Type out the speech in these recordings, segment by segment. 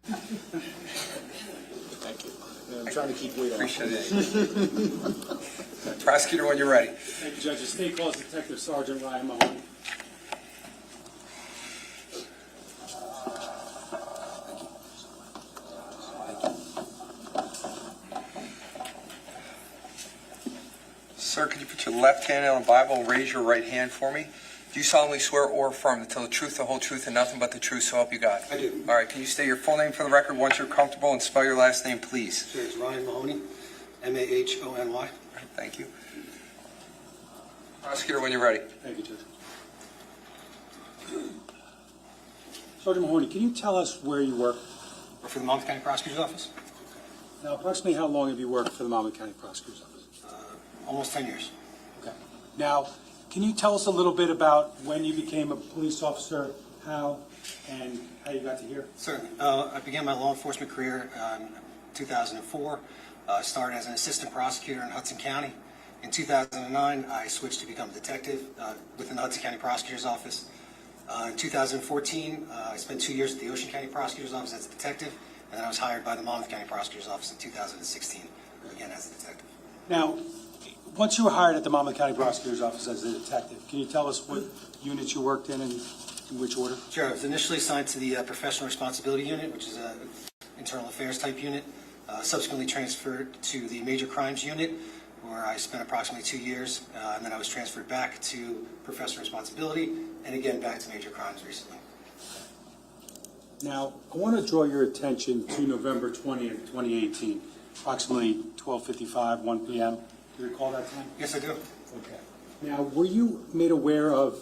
Thank you. I'm trying to keep weight off. Appreciate it. Prosecutor, when you're ready. Thank you, Judge. State calls Detective Sergeant Ryan Mahoney. Sir, could you put your left hand on the Bible and raise your right hand for me? Do you solemnly swear or affirm to tell the truth, the whole truth, and nothing but the truth, so help you God? I do. All right, can you state your full name for the record once you're comfortable and spell your last name, please? Sure, it's Ryan Mahoney, M-A-H-O-N-Y. All right, thank you. Prosecutor, when you're ready. Thank you, Judge. Sergeant Mahoney, can you tell us where you work? Work for the Monmouth County Prosecutor's Office. Now, approximately how long have you worked for the Monmouth County Prosecutor's Office? Almost 10 years. Okay. Now, can you tell us a little bit about when you became a police officer, how, and how you got to here? Certainly. I began my law enforcement career in 2004. Started as an assistant prosecutor in Hudson County. In 2009, I switched to become a detective within the Hudson County Prosecutor's Office. In 2014, I spent 2 years at the Ocean County Prosecutor's Office as a detective, and then I was hired by the Monmouth County Prosecutor's Office in 2016, again as a detective. Now, once you were hired at the Monmouth County Prosecutor's Office as a detective, can you tell us what units you worked in and in which order? Sure. I was initially assigned to the Professional Responsibility Unit, which is an internal affairs type unit. Subsequently transferred to the Major Crimes Unit, where I spent approximately 2 years, and then I was transferred back to Professional Responsibility, and again back to Major Crimes recently. Now, I want to draw your attention to November 20th, 2018, approximately 12:55, 1 p.m. Do you recall that time? Yes, I do. Okay. Now, were you made aware of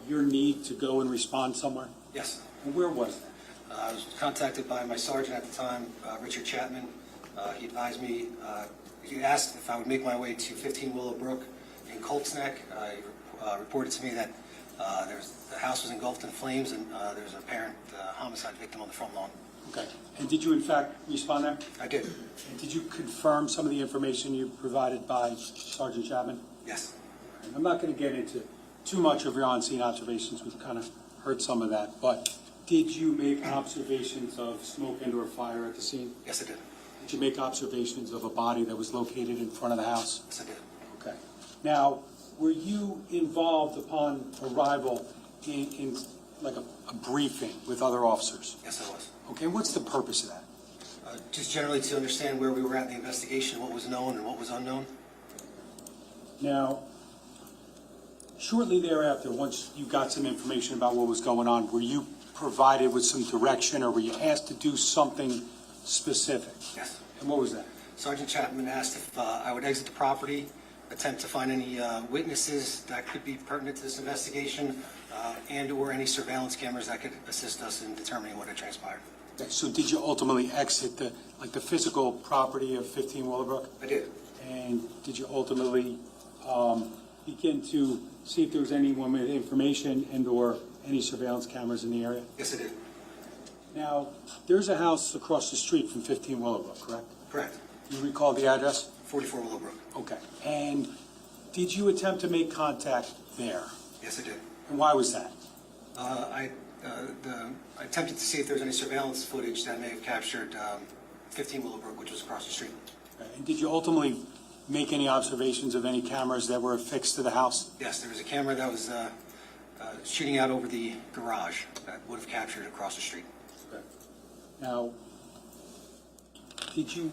your need to go and respond somewhere? Yes. And where was that? I was contacted by my sergeant at the time, Richard Chapman. He advised me, he asked if I would make my way to 15 Willowbrook in Colts Neck. He reported to me that the house was engulfed in flames and there was an apparent homicide victim on the front lawn. Okay. And did you, in fact, respond there? I did. And did you confirm some of the information you provided by Sergeant Chapman? Yes. And I'm not going to get into too much of your on-scene observations. We've kind of heard some of that. But did you make observations of smoke and/or fire at the scene? Yes, I did. Did you make observations of a body that was located in front of the house? Yes, I did. Okay. Now, were you involved upon arrival in like a briefing with other officers? Yes, I was. Okay, what's the purpose of that? Just generally to understand where we were at in the investigation, what was known and what was unknown. Now, shortly thereafter, once you got some information about what was going on, were you provided with some direction or were you asked to do something specific? Yes. And what was that? Sergeant Chapman asked if I would exit the property, attempt to find any witnesses that could be pertinent to this investigation, and/or any surveillance cameras that could assist us in determining what had transpired. Okay, so did you ultimately exit the physical property of 15 Willowbrook? I did. And did you ultimately begin to see if there was anyone with information and/or any surveillance cameras in the area? Yes, I did. Now, there's a house across the street from 15 Willowbrook, correct? Correct. You recall the address? 44 Willowbrook. Okay. And did you attempt to make contact there? Yes, I did. And why was that? I attempted to see if there was any surveillance footage that may have captured 15 Willowbrook, which was across the street. Okay. And did you ultimately make any observations of any cameras that were affixed to the house? Yes, there was a camera that was shooting out over the garage that would have captured across the street. Okay. Now, did you...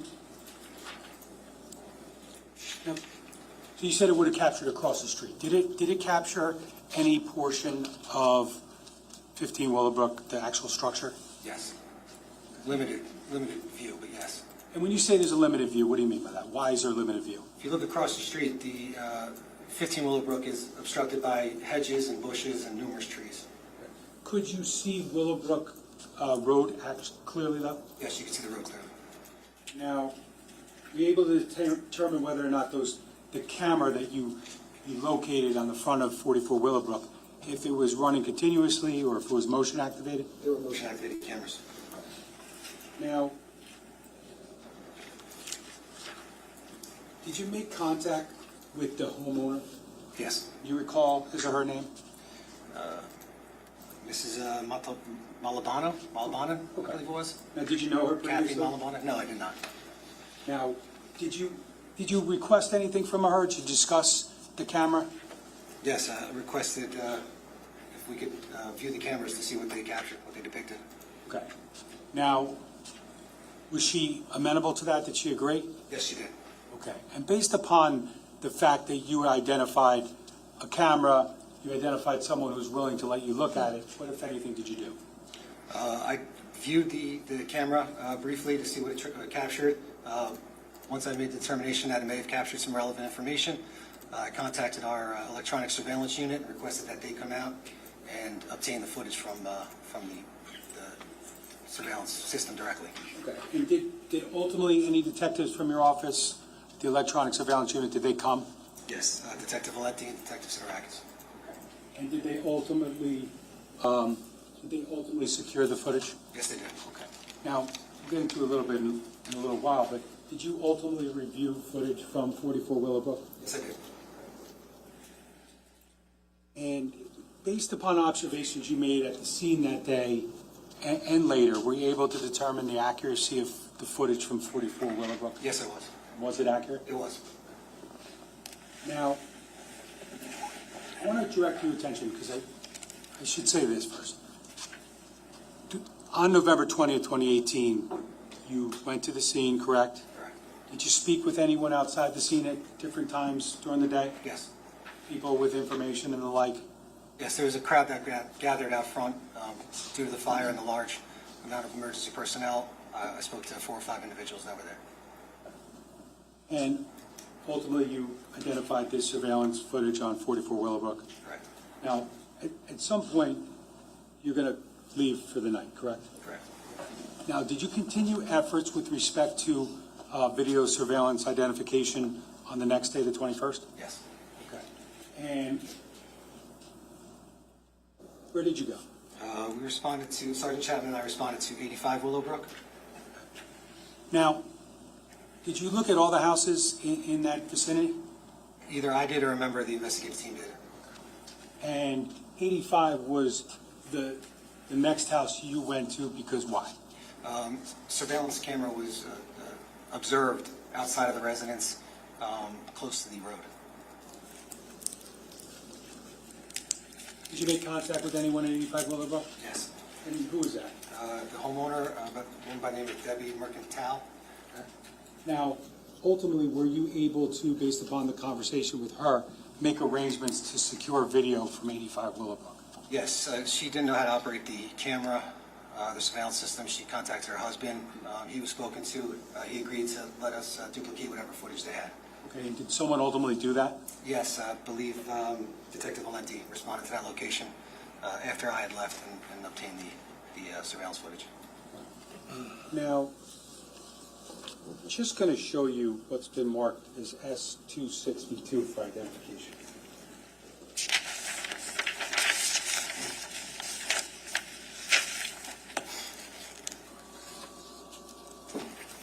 Now, so you said it would have captured across the street. Did it capture any portion of 15 Willowbrook, the actual structure? Yes. Limited view, but yes. And when you say there's a limited view, what do you mean by that? Why is there a limited view? If you look across the street, the 15 Willowbrook is obstructed by hedges and bushes and numerous trees. Could you see Willowbrook Road clearly, though? Yes, you can see the road clearly. Now, were you able to determine whether or not the camera that you located on the front of 44 Willowbrook, if it was running continuously or if it was motion activated? There were motion activated cameras. Now, did you make contact with the homeowner? Yes. You recall his or her name? Mrs. Malabano, I believe it was. Now, did you know her Kathy previously? Malabano? No, I did not. Now, did you request anything from her to discuss the camera? Yes, I requested if we could view the cameras to see what they captured, what they depicted. Okay. Now, was she amenable to that? Did she agree? Yes, she did. Okay. And based upon the fact that you identified a camera, you identified someone who was willing to let you look at it, what, if anything, did you do? I viewed the camera briefly to see what it captured. Once I made the determination that it may have captured some relevant information, I contacted our electronic surveillance unit and requested that they come out and obtain the footage from the surveillance system directly. Okay. And did ultimately any detectives from your office, the electronic surveillance unit, did they come? Yes, Detective Valenti and Detective Siderakis. And did they ultimately secure the footage? Yes, they did. Okay. Now, we'll get into a little bit in a little while, but did you ultimately review footage from 44 Willowbrook? Yes, I did. And based upon observations you made at the scene that day and later, were you able to determine the accuracy of the footage from 44 Willowbrook? Yes, I was. Was it accurate? It was. Now, I want to direct your attention, because I should say this first. On November 20th, 2018, you went to the scene, correct? Correct. Did you speak with anyone outside the scene at different times during the day? Yes. People with information and the like? Yes, there was a crowd that gathered out front due to the fire and the large amount of emergency personnel. I spoke to 4 or 5 individuals that were there. And ultimately, you identified this surveillance footage on 44 Willowbrook. Correct. Now, at some point, you're going to leave for the night, correct? Correct. Now, did you continue efforts with respect to video surveillance identification on the next day, the 21st? Yes. Okay. And where did you go? We responded to, Sergeant Chapman and I responded to 85 Willowbrook. Now, did you look at all the houses in that vicinity? Either I did or a member of the investigative team did. And 85 was the next house you went to, because why? Surveillance camera was observed outside of the residence, close to the road. Did you make contact with anyone at 85 Willowbrook? Yes. And who was that? The homeowner, a woman by the name of Debbie Mercantile. Now, ultimately, were you able to, based upon the conversation with her, make arrangements to secure video from 85 Willowbrook? Yes, she didn't know how to operate the camera, the surveillance system. She contacted her husband. He was spoken to. He agreed to let us duplicate whatever footage they had. Okay, and did someone ultimately do that? Yes, I believe Detective Valenti responded to that location after I had left and obtained the surveillance footage. Now, I'm just going to show you what's been marked as S262 for identification.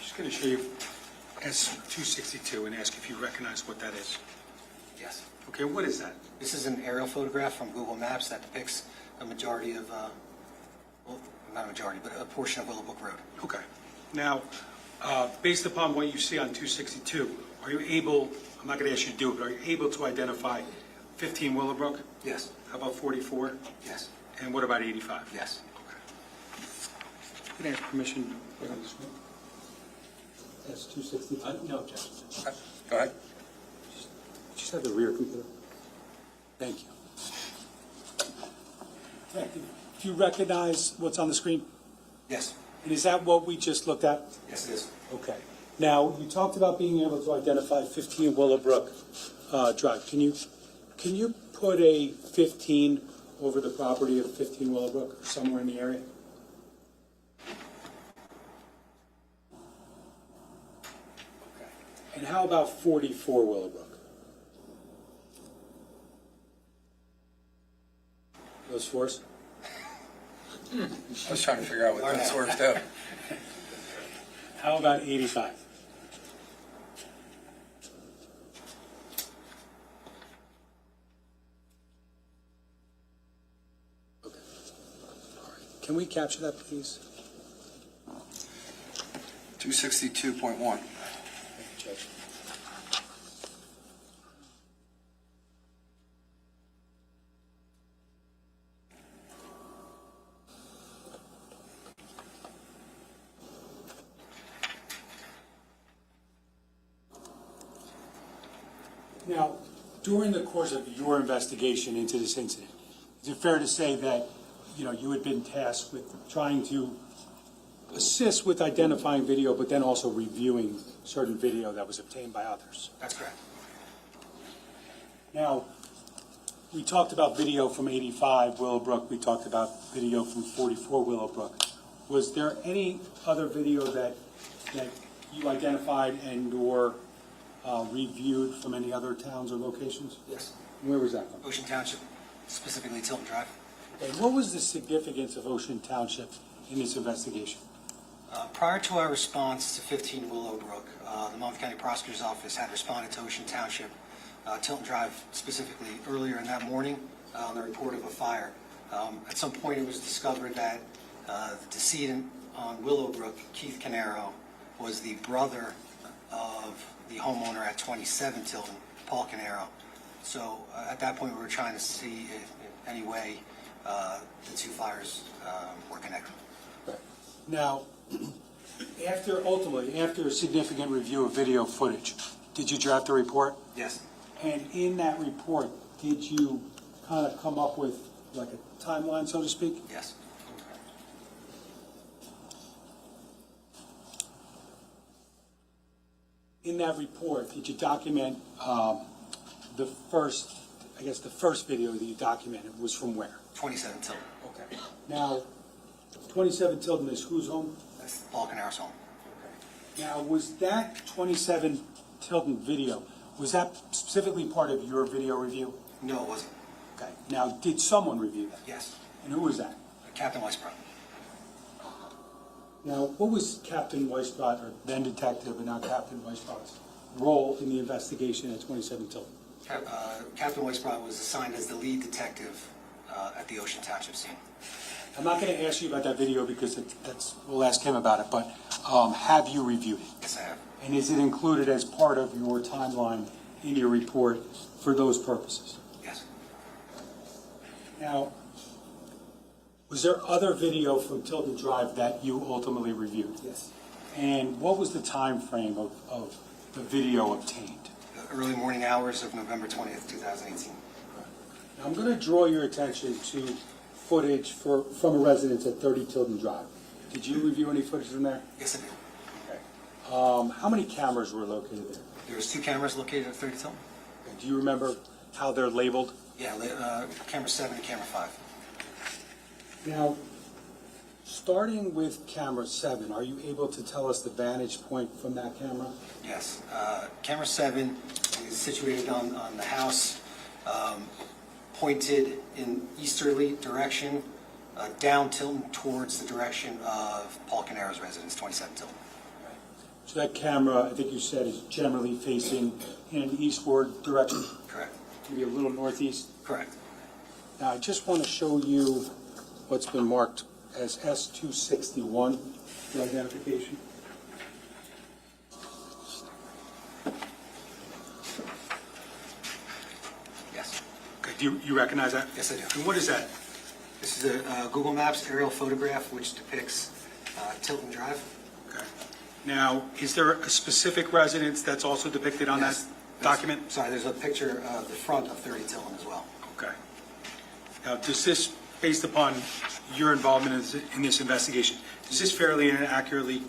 Just going to show you S262 and ask if you recognize what that is. Yes. Okay, what is that? This is an aerial photograph from Google Maps that depicts a majority of, well, not a majority, but a portion of Willowbrook Road. Okay. Now, based upon what you see on 262, are you able, I'm not going to ask you to do it, but are you able to identify 15 Willowbrook? Yes. How about 44? Yes. And what about 85? Yes. Can I ask permission to put on the screen? S262? No objection. Go ahead. Just have the rear computer. Thank you. Okay, do you recognize what's on the screen? Yes. And is that what we just looked at? Yes, it is. Okay. Now, you talked about being able to identify 15 Willowbrook Drive. Can you put a 15 over the property of 15 Willowbrook or somewhere in the area? Okay. And how about 44 Willowbrook? Those fours? I was trying to figure out what that source do. How about 85? Okay. Can we capture that, please? 262.1. Judge. Now, during the course of your investigation into this incident, is it fair to say that, you had been tasked with trying to assist with identifying video, but then also reviewing certain video that was obtained by others? That's correct. Now, we talked about video from 85 Willowbrook, we talked about video from 44 Willowbrook. Was there any other video that you identified and/or reviewed from any other towns or locations? Yes. Where was that from? Ocean Township, specifically Tilton Drive. And what was the significance of Ocean Township in this investigation? Prior to our response to 15 Willowbrook, the Monmouth County Prosecutor's Office had responded to Ocean Township, Tilton Drive specifically, earlier in that morning on the report of a fire. At some point it was discovered that the decedent on Willowbrook, Keith Caneiro, was the brother of the homeowner at 27 Tilton, Paul Caneiro. So at that point we were trying to see if in any way the two fires were connected. Now, after a significant review of video footage, did you draft a report? Yes. And in that report, did you kind of come up with like a timeline, so to speak? Yes. In that report, did you document the first video that you documented was from where? 27 Tilton. Okay. Now, 27 Tilton is whose home? That's Paul Caneiro's home. Now, was that 27 Tilton video, was that specifically part of your video review? No, it wasn't. Okay. Now, did someone review that? Yes. And who was that? Captain Weisbrot. Now, what was Captain Weisbrot, or then detective and now Captain Weisbrot's role in the investigation at 27 Tilton? Captain Weisbrot was assigned as the lead detective at the Ocean Township scene. I'm not going to ask you about that video because we'll ask him about it, but have you reviewed it? Yes, I have. And is it included as part of your timeline in your report for those purposes? Yes. Now, was there other video from Tilton Drive that you ultimately reviewed? Yes. And what was the time frame of the video obtained? The early morning hours of November 20th, 2018. Now, I'm going to draw your attention to footage from a residence at 30 Tilton Drive. Did you review any footage from there? Yes, I did. Okay. How many cameras were located there? There was 2 cameras located at 30 Tilton. Okay. Do you remember how they're labeled? Yeah, camera 7 and camera 5. Now, starting with camera 7, are you able to tell us the vantage point from that camera? Yes. Camera 7 is situated on the house, pointed in easterly direction, down Tilton towards the direction of Paul Caneiro's residence, 27 Tilton. So that camera, I think you said, is generally facing in an eastward direction? Correct. Maybe a little northeast? Correct. Now, I just want to show you what's been marked as S261 for identification. Yes. Okay, do you recognize that? Yes, I do. And what is that? This is a Google Maps aerial photograph which depicts Tilton Drive. Okay. Now, is there a specific residence that's also depicted on Yes. that document? Sorry, there's a picture of the front of 30 Tilton as well. Okay. Now, does this, based upon your involvement in this investigation, does this fairly and accurately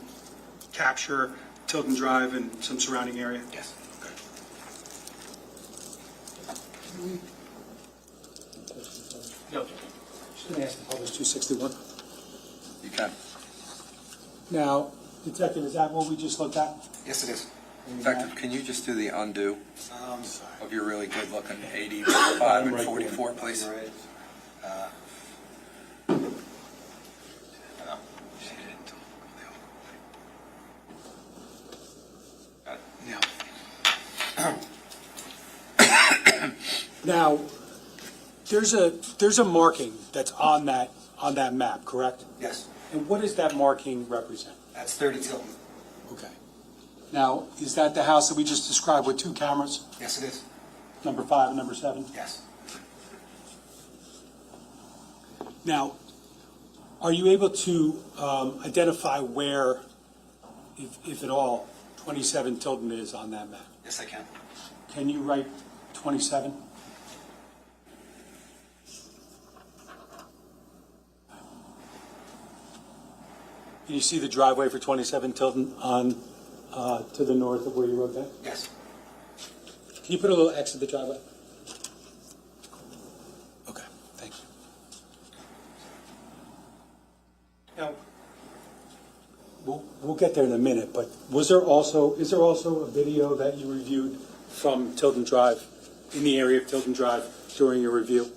capture Tilton Drive and some surrounding area? Yes. Okay. No. Just going to ask the public 261. You can. Now, Detective, is that what we just looked at? Yes, it is. Detective, can you just do the undo Sorry. of your really good-looking 85 and Right. 44, please? Right. Now, there's a marking that's on on that map, correct? Yes, And what does that marking represent? that's 30 Tilton. Okay. Now, is that the house that we just described with 2 cameras, Yes, it is. number 5 and number 7? Yes. Now, are you able to identify where, if at all, 27 Tilton is on that map? Yes, I can. Can you write 27? Can you see the driveway for 27 Tilton on, to the north of where you wrote that? Yes. Can you put a little X at the driveway? Okay, thank you. Now, we'll get there in a minute, but is there also a video that you reviewed from Tilton Drive, in the area of Tilton Drive during your review?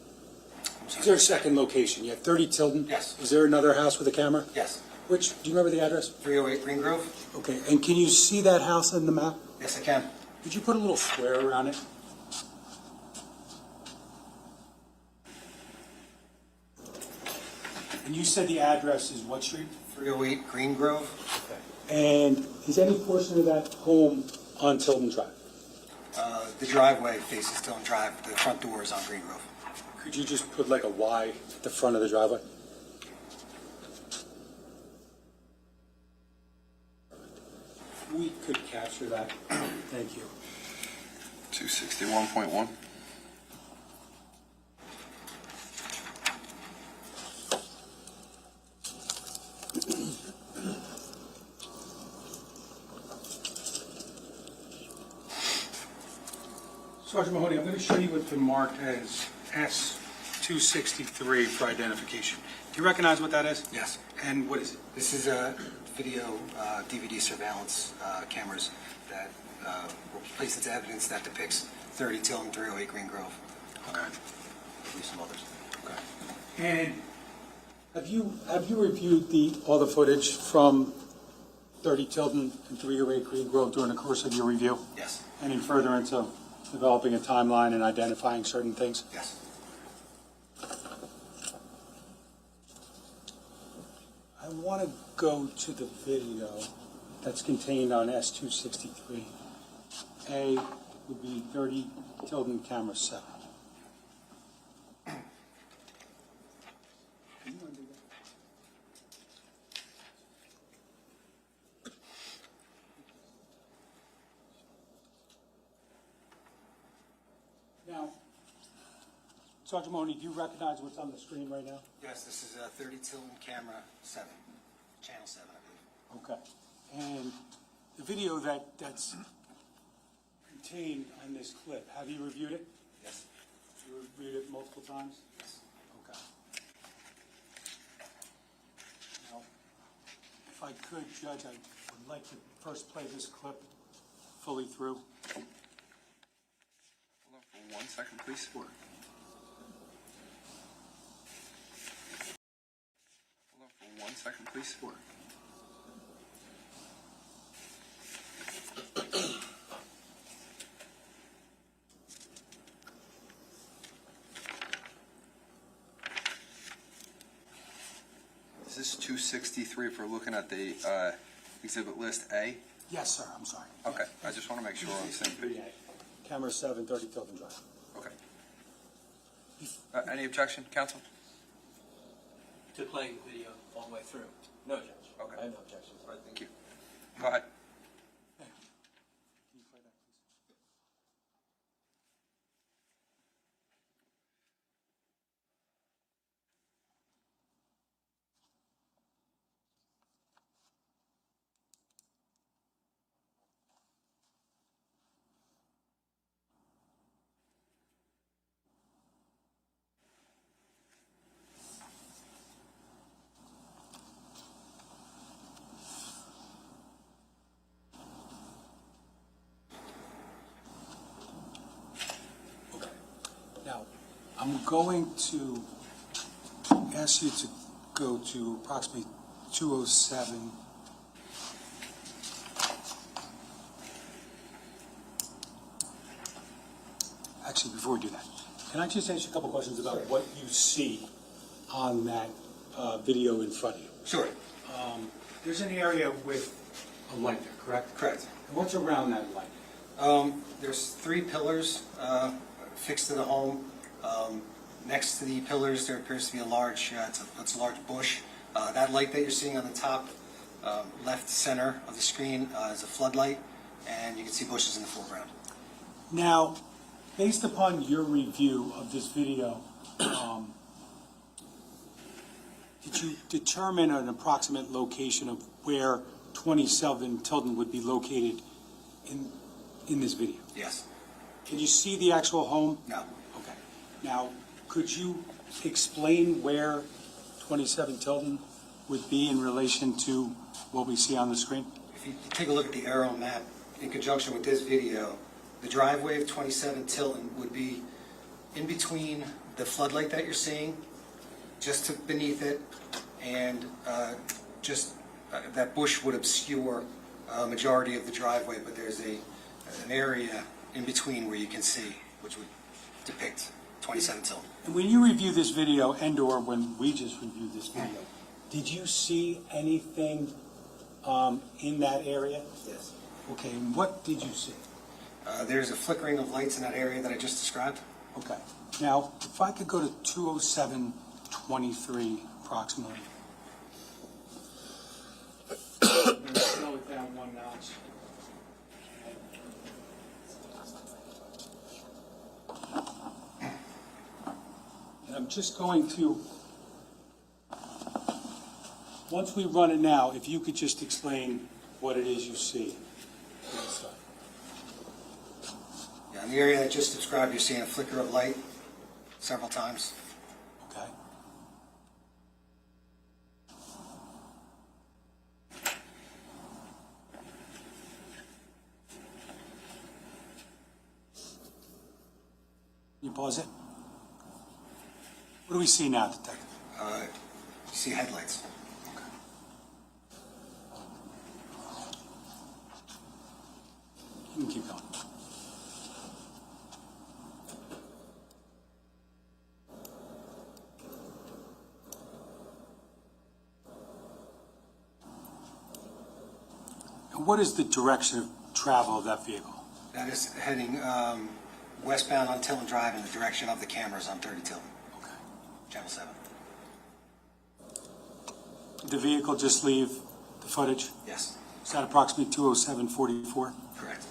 Is there a second location? You have 30 Tilton? Yes. Is there another house with a camera? Yes. Which, do you remember the address? 308 Green Grove? Okay, and can you see that house on the map? Yes, I can. Could you put a little square around it? And you said the address is what street? 308 Green Grove? And is any portion of that home on Tilton Drive? The driveway faces Tilton Drive. The front door is on Green Grove. Could you just put like a Y at the front of the driveway? We could capture that. Thank you. 261.1. Sergeant Mahoney, I'm going to show you what's been marked as S263 for identification. Do you recognize what that is? Yes. And what is it? This is a video DVD surveillance cameras that were placed as evidence that depicts 30 Tilton, 308 Green Grove. Okay. Maybe some others. Okay. And have you reviewed all the footage from 30 Tilton and 308 Green Grove during the course of your review? Yes. And in furtherance of developing a timeline and identifying certain things? Yes. I want to go to the video that's contained on S263. A would be 30 Tilton camera 7. Now, Sergeant Mahoney, do you recognize what's on the screen right now? Yes, this is 30 Tilton camera 7, channel 7, I believe. Okay. And the video that's contained on this clip, have you reviewed it? Yes. You reviewed it multiple times? Yes. Okay. Now, if I could, Judge, I would like to first play this clip fully through. Hold on for 1 second, please. Sure. Hold on for 1 second, please. Sure. Is this 263 if we're looking at the exhibit list A? Yes, sir, I'm sorry. Okay, I just want to make sure we're on the same page. Camera 7, 30 Tilton Drive. Okay. Any objection, counsel? To playing the video all the way through? No, Judge. Okay. I have no objections. All right, thank you. Go ahead. Can you play that, please? Okay. Now, I'm going to ask you to go to approximately 207. Actually, before we do that, can I just ask you a couple questions about what you see on that video in front of you. Sure. There's an area with a light there, correct? Correct. And what's around that light? There's 3 pillars fixed to the home. Next to the pillars, there appears to be a large, it's a large bush. That light that you're seeing on the top left center of the screen is a floodlight, and you can see bushes in the foreground. Now, based upon your review of this video, did you determine an approximate location of where 27 Tilton would be located in this video? Yes. Can you see the actual home? No. Okay. Now, could you explain where 27 Tilton would be in relation to what we see on the screen? If you take a look at the aerial map in conjunction with this video, the driveway of 27 Tilton would be in between the floodlight that you're seeing, just beneath it, and that bush would obscure a majority of the driveway, but there's an area in between where you can see, which would depict 27 Tilton. And when you review this video, and/or when we just reviewed this video, did you see anything in that area? Yes. Okay, and what did you see? There's a flickering of lights in that area that I just described. Okay. Now, if I could go to 20723 approximately. Slow it down one notch. And I'm just going to, once we run it now, if you could just explain what it is you see. Yeah, in the area I just described, you're seeing a flicker of light several times. Okay. Can you pause it? What do we see now, Detective? You see headlights. You can keep going. And what is the direction of travel of that vehicle? That is heading westbound on Tilton Drive in the direction of the cameras on 30 Tilton, Okay. Channel 7. Did the vehicle just leave the footage? Yes, Is that approximately 20744? correct.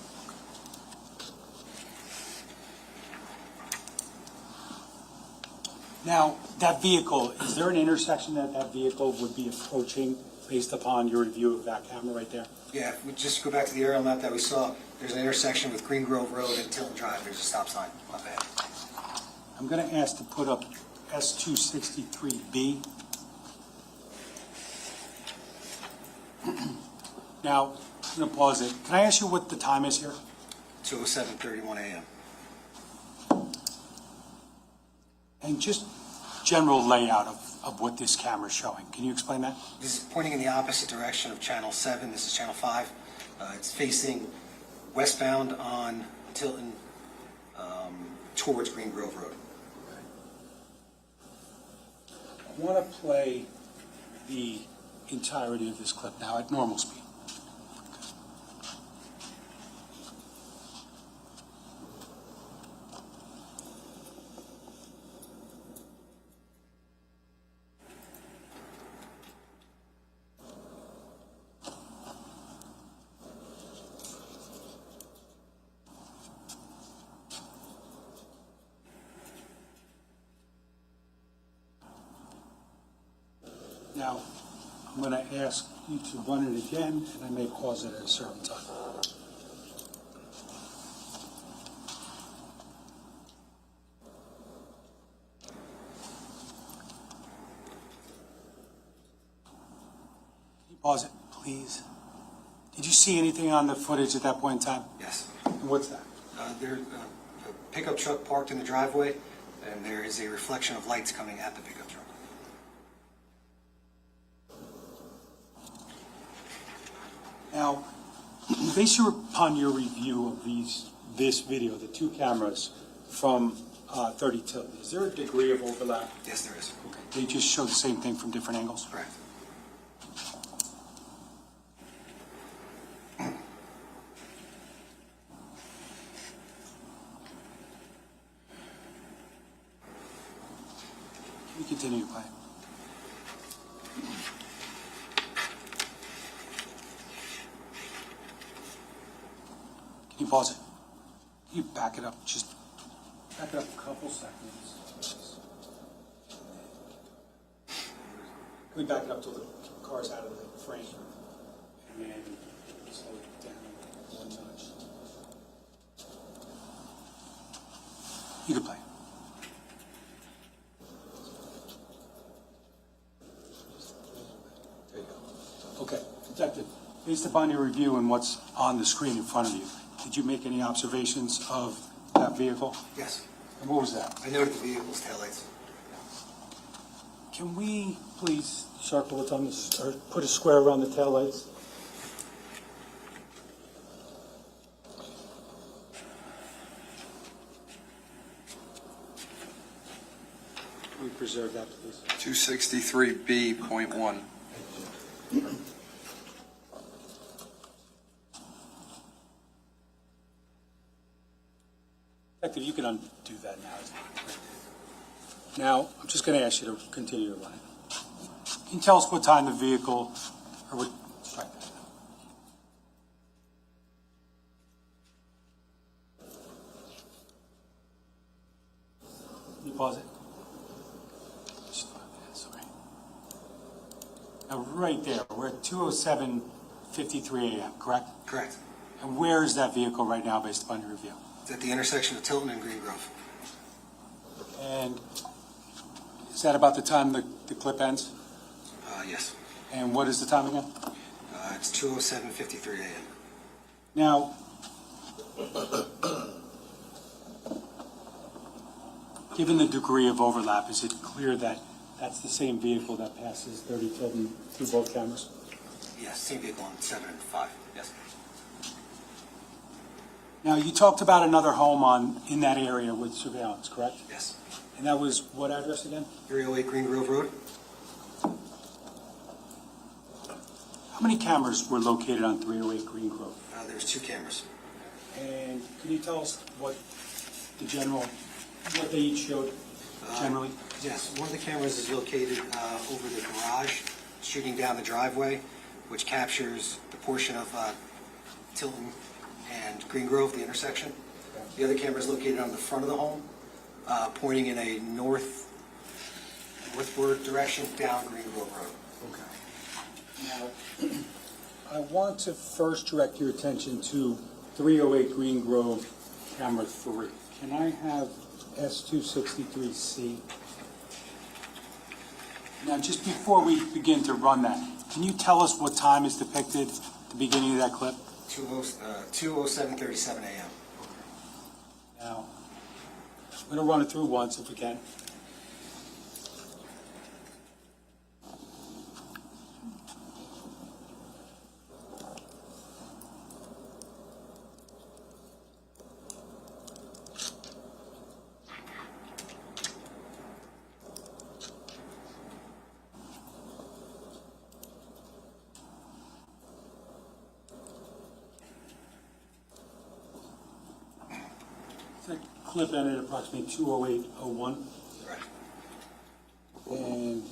Now, that vehicle, is there an intersection that that vehicle would be approaching based upon your review of that camera right there? Yeah, if we just go back to the aerial map that we saw, there's an intersection with Green Grove Road and Tilton Drive. There's a stop sign up ahead. I'm going to ask to put up S263B. Now, I'm going to pause it. Can I ask you what the time is here? 207:31 a.m. And just general layout of what this camera is showing. Can you explain that? This is pointing in the opposite direction of Channel 7. This is Channel 5. It's facing westbound on Tilton towards Green Grove Road. I want to play the entirety of this clip now at normal speed. Now, I'm going to ask you to run it again, and I may pause it at a certain time. Can you pause it, please? Did you see anything on the footage at that point in time? Yes. And what's that? There's a pickup truck parked in the driveway, and there is a reflection of lights coming at the pickup truck. Now, based upon your review of this video, the two cameras from 30 Tilton. Is there a degree of overlap? Yes, there is. Okay. They just show the same thing from different angles? Correct. Can we continue to play? Can you pause it? Can you back it up? Just back it up a couple seconds. Can we back it up till the car's out of the frame? And then slow it down one notch. You can play. There you go. Okay, Detective, based upon your review and what's on the screen in front of you, did you make any observations of that vehicle? Yes. And what was that? I noted the vehicle's taillights. Can we please circle what's on this, or put a square around the taillights? Can we preserve that, please? 263B.1. Detective, you can undo that now. Now, I'm just going to ask you to continue to run it. Can you tell us what time the vehicle, or what, strike that. Can you pause it? Just 5 minutes, sorry. Now, right there, we're at 2:07:53 a.m., correct? Correct. And where is that vehicle right now, based upon your review? It's at the intersection of Tilton and Green Grove. And is that about the time the clip ends? Yes. And what is the time again? It's 2:07:53 a.m. Now, given the degree of overlap, is it clear that that's the same vehicle that passes 30 Tilton through both cameras? Yes, same vehicle on 7 and 5. Yes. Now, you talked about another home in that area with surveillance, correct? Yes. And that was what address again? 308 Green Grove Road. How many cameras were located on 308 Green Grove? There's 2 cameras. And can you tell us what they each showed generally? Yes, one of the cameras is located over the garage, shooting down the driveway, which captures the portion of Tilton and Green Grove, the intersection. The other camera is located on the front of the home, pointing in a northward direction down Green Grove Road. Okay. Now, I want to first direct your attention to 308 Green Grove, camera 3. Can I have S263C? Now, just before we begin to run that, can you tell us what time is depicted at the beginning of that clip? 2:07:37 a.m. Now, I'm going to run it through once if we can. That clip ended at approximately 2:08:01. Right. And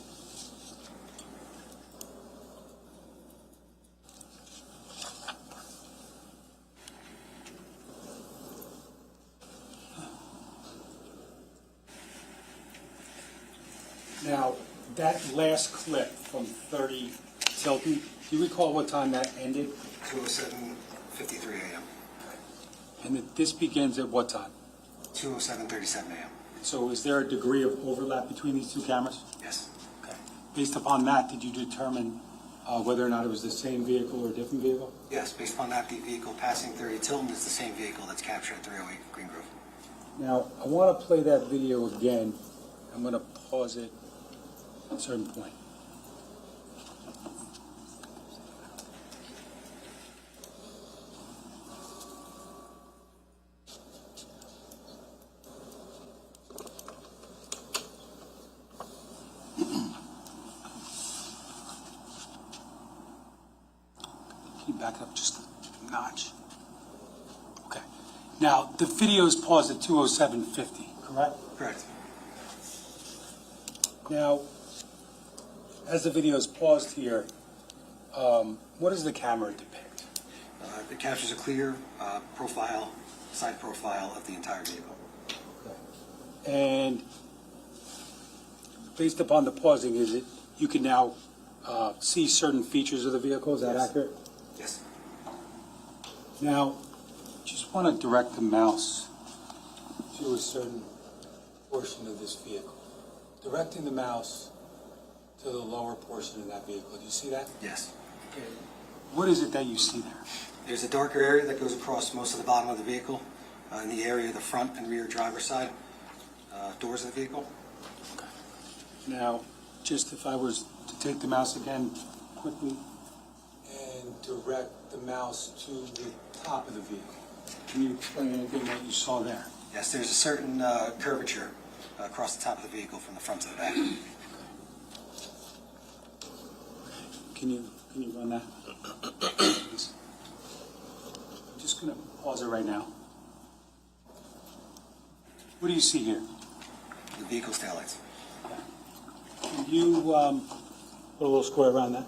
now, that last clip from 30 Tilton, do you recall what time that ended? 2:07:53 a.m. And that this begins at what time? 2:07:37 a.m. So is there a degree of overlap between these two cameras? Yes. Okay. Based upon that, did you determine whether or not it was the same vehicle or a different vehicle? Yes, based upon that, the vehicle passing 30 Tilton is the same vehicle that's captured at 308 Green Grove. Now, I want to play that video again. I'm going to pause it at a certain point. Can you back up just a notch? Okay. Now, the video is paused at 2:07:50, correct? Correct. Now, as the video is paused here, what does the camera depict? It captures a clear profile, side profile of the entire vehicle. And based upon the pausing, is it, you can now see certain features of the vehicle, is that Yes. accurate? Yes. Now, just want to direct the mouse to a certain portion of this vehicle. Directing the mouse to the lower portion of that vehicle. Do you see that? Yes. What is it that you see there? There's a darker area that goes across most of the bottom of the vehicle, in the area of the front and rear driver's side doors of the vehicle. Now, just if I was to take the mouse again quickly and direct the mouse to the top of the vehicle. Can you explain anything that you saw there? Yes, there's a certain curvature across the top of the vehicle from the front to the back. Can you run that? Please. I'm just going to pause it right now. What do you see here? The vehicle's taillights. Can you put a little square around that?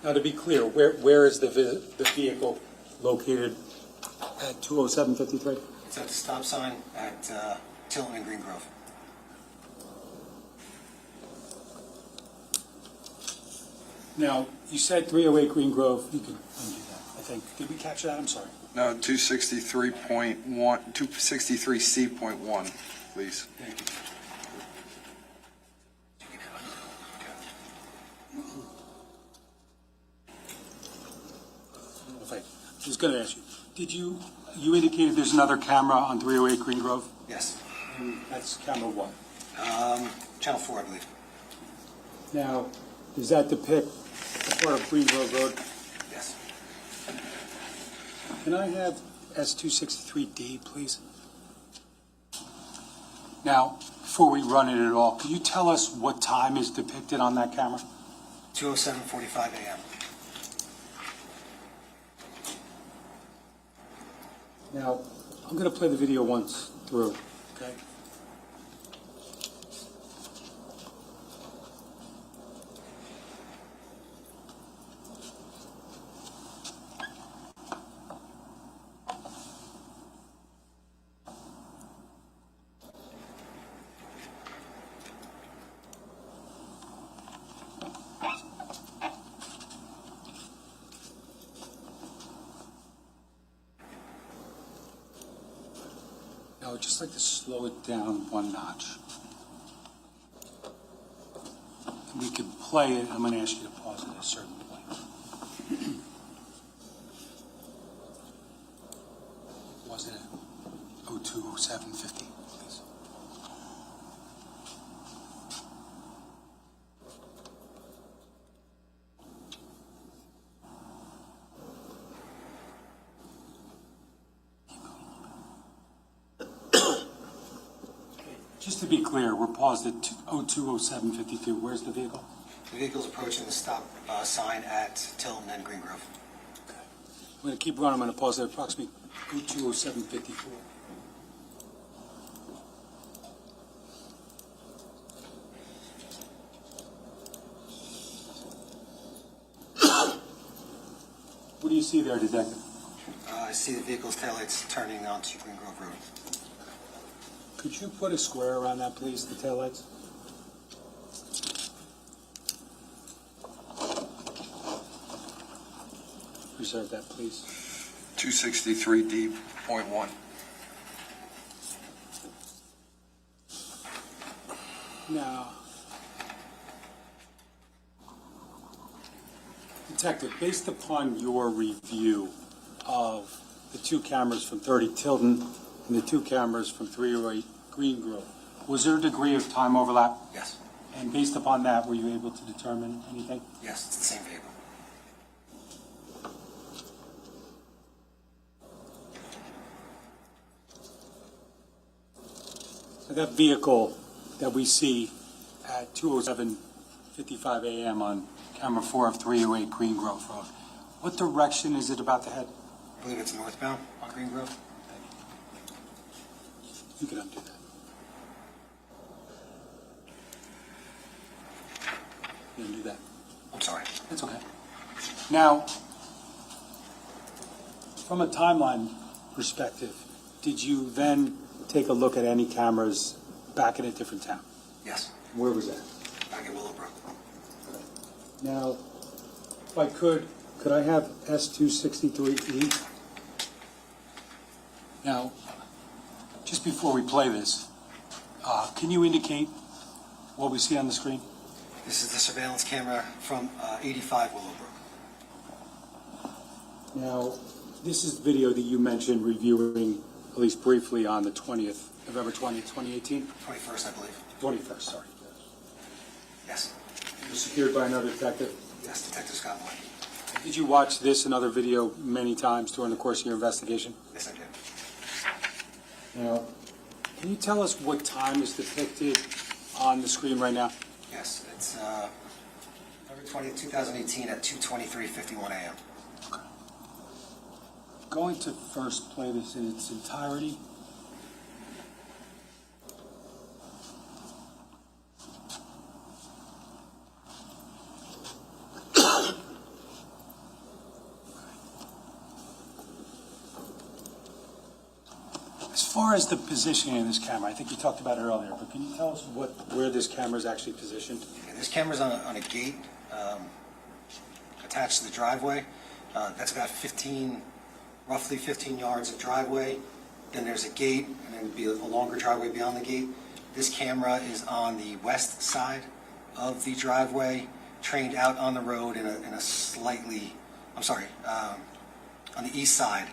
Now, to be clear, where is the vehicle located at 2:07:53? It's at the stop sign at Tilton and Green Grove. Now, you said 308 Green Grove. You can undo that, I think. Did we capture that? I'm sorry. No, 263.1, 263C.1, please. Thank you. I was going to ask you, you indicated there's another camera on 308 Green Grove? Yes. And that's camera what? Channel 4, I believe. Now, does that depict the part of Green Grove Road? Yes. Can I have S263D, please? Now, before we run it at all, can you tell us what time is depicted on that camera? 2:07:45 a.m. Now, I'm going to play the video once through, okay? I would just like to slow it down one notch. And we can play it. I'm going to ask you to pause it at a certain point. Was it at 02:07:50, please? Just to be clear, we're paused at 02:07:52. Where's the vehicle? The vehicle's approaching the stop sign at Tilton and Green Grove. Okay. I'm going to keep running. I'm going to pause at approximately 02:07:54. What do you see there, Detective? I see the vehicle's taillights turning onto Green Grove Road. Could you put a square around that, please, the taillights? Reserve that, please. 263D.1. Now, Detective, based upon your review of the two cameras from 30 Tilton and the two cameras from 308 Green Grove, was there a degree of time overlap? Yes. And based upon that, were you able to determine anything? Yes, it's the same vehicle. So that vehicle that we see at 2:07:55 a.m. on camera 4 of 308 Green Grove Road. What direction is it about to head? I believe it's northbound on Green Grove. You can undo that. You can do that. I'm sorry. That's okay. Now, from a timeline perspective, did you then take a look at any cameras back in a different town? Yes, Where was that? back in Willowbrook. Now, if I could I have S263E? Now, just before we play this, can you indicate what we see on the screen? This is the surveillance camera from 85 Willowbrook. Now, this is the video that you mentioned reviewing, at least briefly, on the 20th, November 20th, 2018? 21st, I believe. 21st, sorry. Yes. You were secured by another detective. Yes, Detective Scott White. Did you watch this and other video many times during the course of your investigation? Yes, I did. Now, can you tell us what time is depicted on the screen right now? Yes, it's November 20th, 2018 at 2:23:51 a.m. Going to first play this in its entirety. As far as the positioning of this camera, I think you talked about it earlier, but can you tell us where this camera is actually positioned? Okay, this camera's on a gate attached to the driveway. That's about roughly 15 yards of driveway. Then there's a gate, and then be a longer driveway beyond the gate. This camera is on the west side of the driveway, trained out on the road in a slightly, on the east side,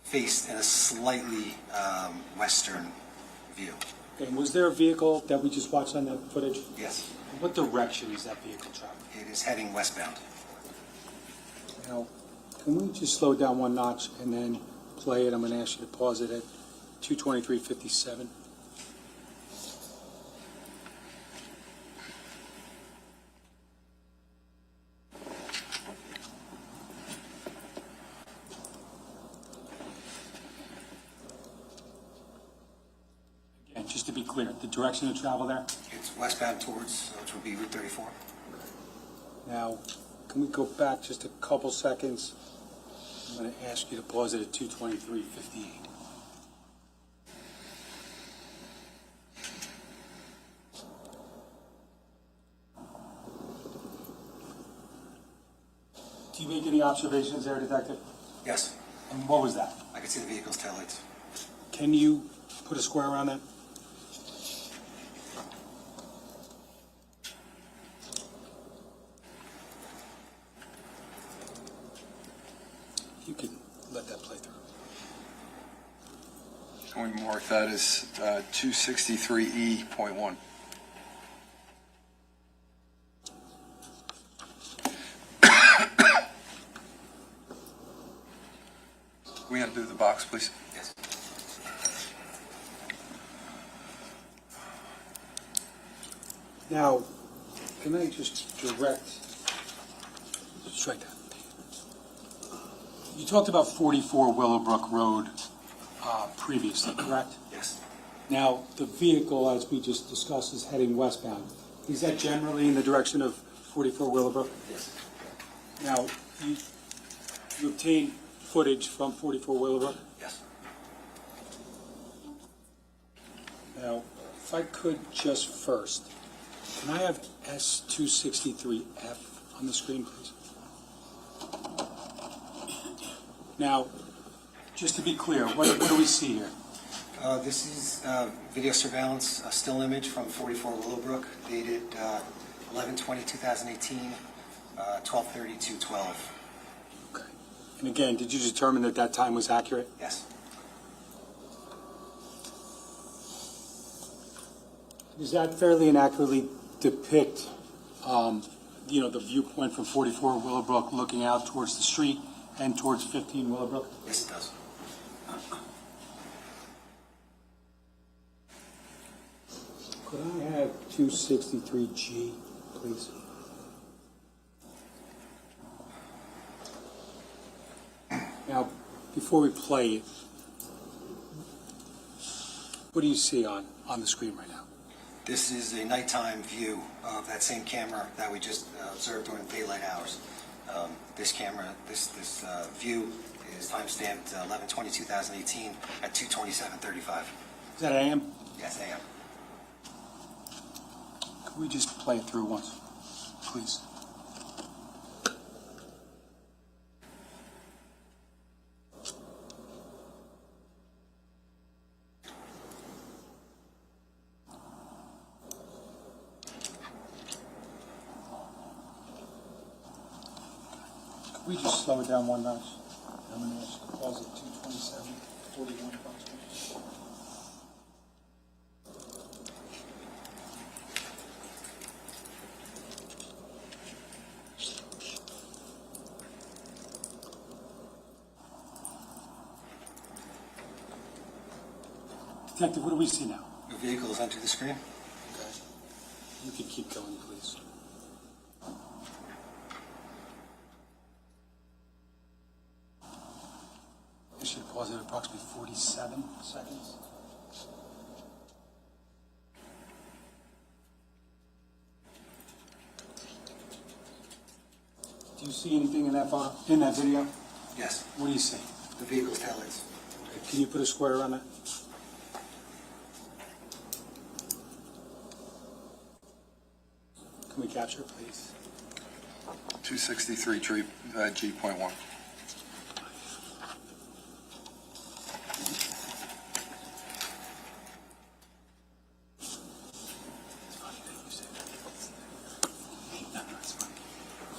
faced in a slightly western view. Okay, and was there a vehicle that we just watched on that footage? Yes, What direction is that vehicle traveling? it is heading westbound. Now, can we just slow it down one notch and then play it? I'm going to ask you to pause it at 2:23:57. Again, just to be clear, the direction of travel there? It's westbound towards, which would be Route 34. Now, can we go back just a couple seconds? I'm going to ask you to pause it at 2:23:58. Do you make any observations there, Detective? Yes, And what was that? I can see the vehicle's taillights. Can you put a square around that? You can let that play through. Going to mark that as 263E.1. We undo the box, please. Yes. Now, can I just strike that? You talked about 44 Willowbrook Road previously, correct? Yes. Now, the vehicle, as we just discussed, is heading westbound. Is that generally in the direction of 44 Willowbrook? Yes. Now, you obtained footage from 44 Willowbrook? Yes. Now, if I could just first, can I have S263F on the screen, please? Now, just to be clear, what do we see here? This is video surveillance, a still image from 44 Willowbrook, dated 11/20/2018, 12/32/12. Okay. And again, did you determine that that time was accurate? Yes. Does that fairly and accurately depict, the viewpoint from 44 Willowbrook looking out towards the street and towards 15 Willowbrook? Yes, it does. Could I have 263G, please? Now, before we play it, what do you see on the screen right now? This is a nighttime view of that same camera that we just observed during daylight hours. This camera, this view is timestamped 11/20/2018 at 2:27:35. Is that AM? Yes, AM. Could we just play it through once, please? Could we just slow it down one notch? I'm going to pause at 2:27:41 approximately. Detective, what do we see now? The vehicle has entered the screen. Okay. You could keep going, please. I should pause at approximately 47 seconds. Do you see anything in that photo, in that video? Yes, What do you see? the vehicle's taillights. Can you put a square around that? Can we capture it, please? 263G.1.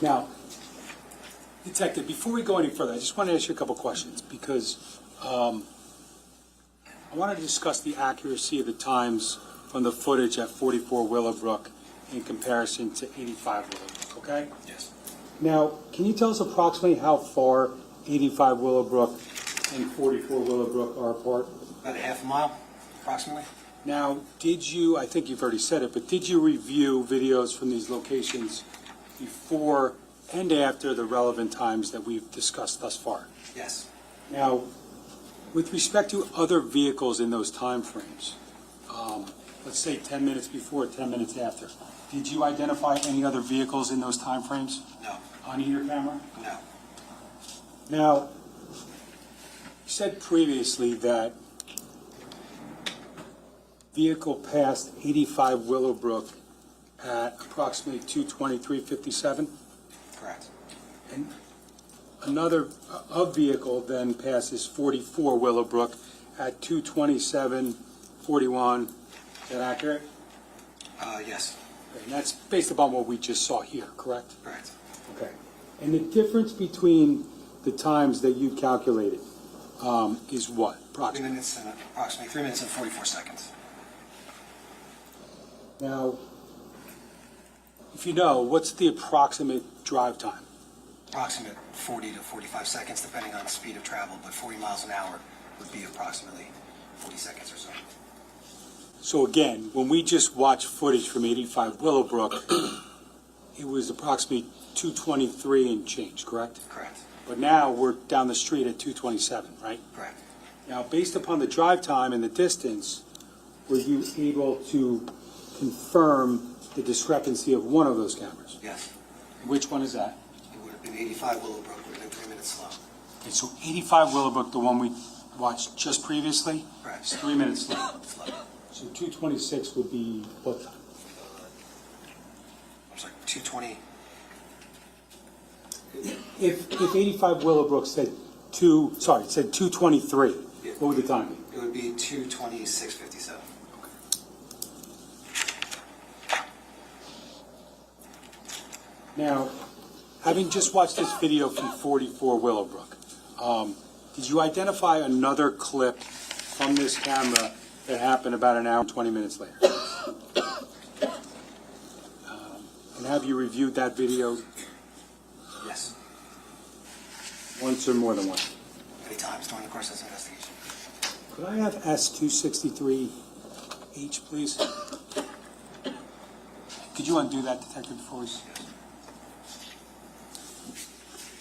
Now, Detective, before we go any further, I just want to ask you a couple questions because I want to discuss the accuracy of the times from the footage at 44 Willowbrook in comparison to 85 Willowbrook, okay? Yes. Now, can you tell us approximately how far 85 Willowbrook and 44 Willowbrook are apart? About a half a mile, approximately. Now, did you, I think you've already said it, but did you review videos from these locations before and after the relevant times that we've discussed thus far? Yes. Now, with respect to other vehicles in those timeframes, let's say 10 minutes before, 10 minutes after, did you identify any other vehicles in those timeframes No. on either camera? No. Now, you said previously that vehicle passed 85 Willowbrook at approximately 2:23:57, Correct. and another vehicle then passes 44 Willowbrook at 2:27:41. Is that accurate? Yes. And that's based upon what we just saw here, correct? Correct. Okay. And the difference between the times that you calculated is what, approximately? Approximately 3 minutes and 44 seconds. Now, if you know, what's the approximate drive time? Approximate 40 to 45 seconds, depending on the speed of travel, but 40 miles an hour would be approximately 40 seconds or so. So again, when we just watched footage from 85 Willowbrook, it was approximately 2:23 and change, correct? Correct. But now we're down the street at 2:27, right? Correct. Now, based upon the drive time and the distance, were you able to confirm the discrepancy of one of those cameras? Yes. Which one is that? It would have been 85 Willowbrook, would have been 3 minutes slow. Okay, so 85 Willowbrook, the one we watched just previously, Correct. is 3 minutes slow. Slow. So 2:26 would be what time? I'm sorry, 220. If 85 Willowbrook said 2:23, Yeah. what would the time be? It would be 2:26:57. Now, having just watched this video from 44 Willowbrook, did you identify another clip from this camera that happened about an hour and 20 minutes later? And have you reviewed that video Yes. once or more than once? Many times during the course of this investigation. Could I have S263H, please? Could you undo that, Detective, before we...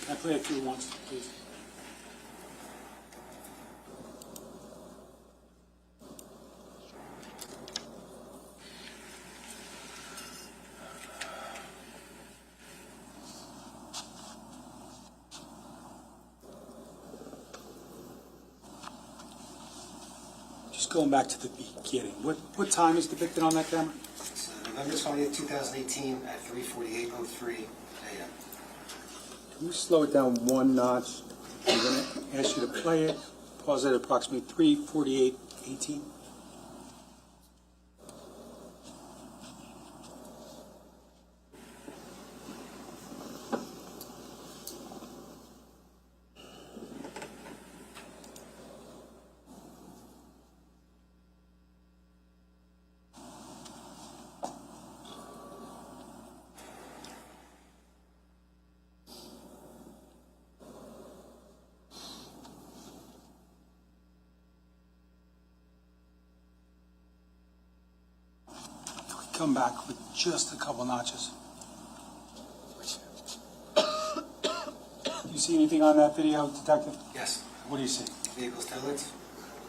Can I play it through once, please? Just going back to the beginning, what time is depicted on that camera? It's November 20th, 2018 at 3:48:03 a.m. Can you slow it down one notch? I'm going to ask you to play it. Pause at approximately 3:48:18. Come back with just a couple notches. You see anything on that video, Detective? Yes. What do you see? Vehicle's taillights.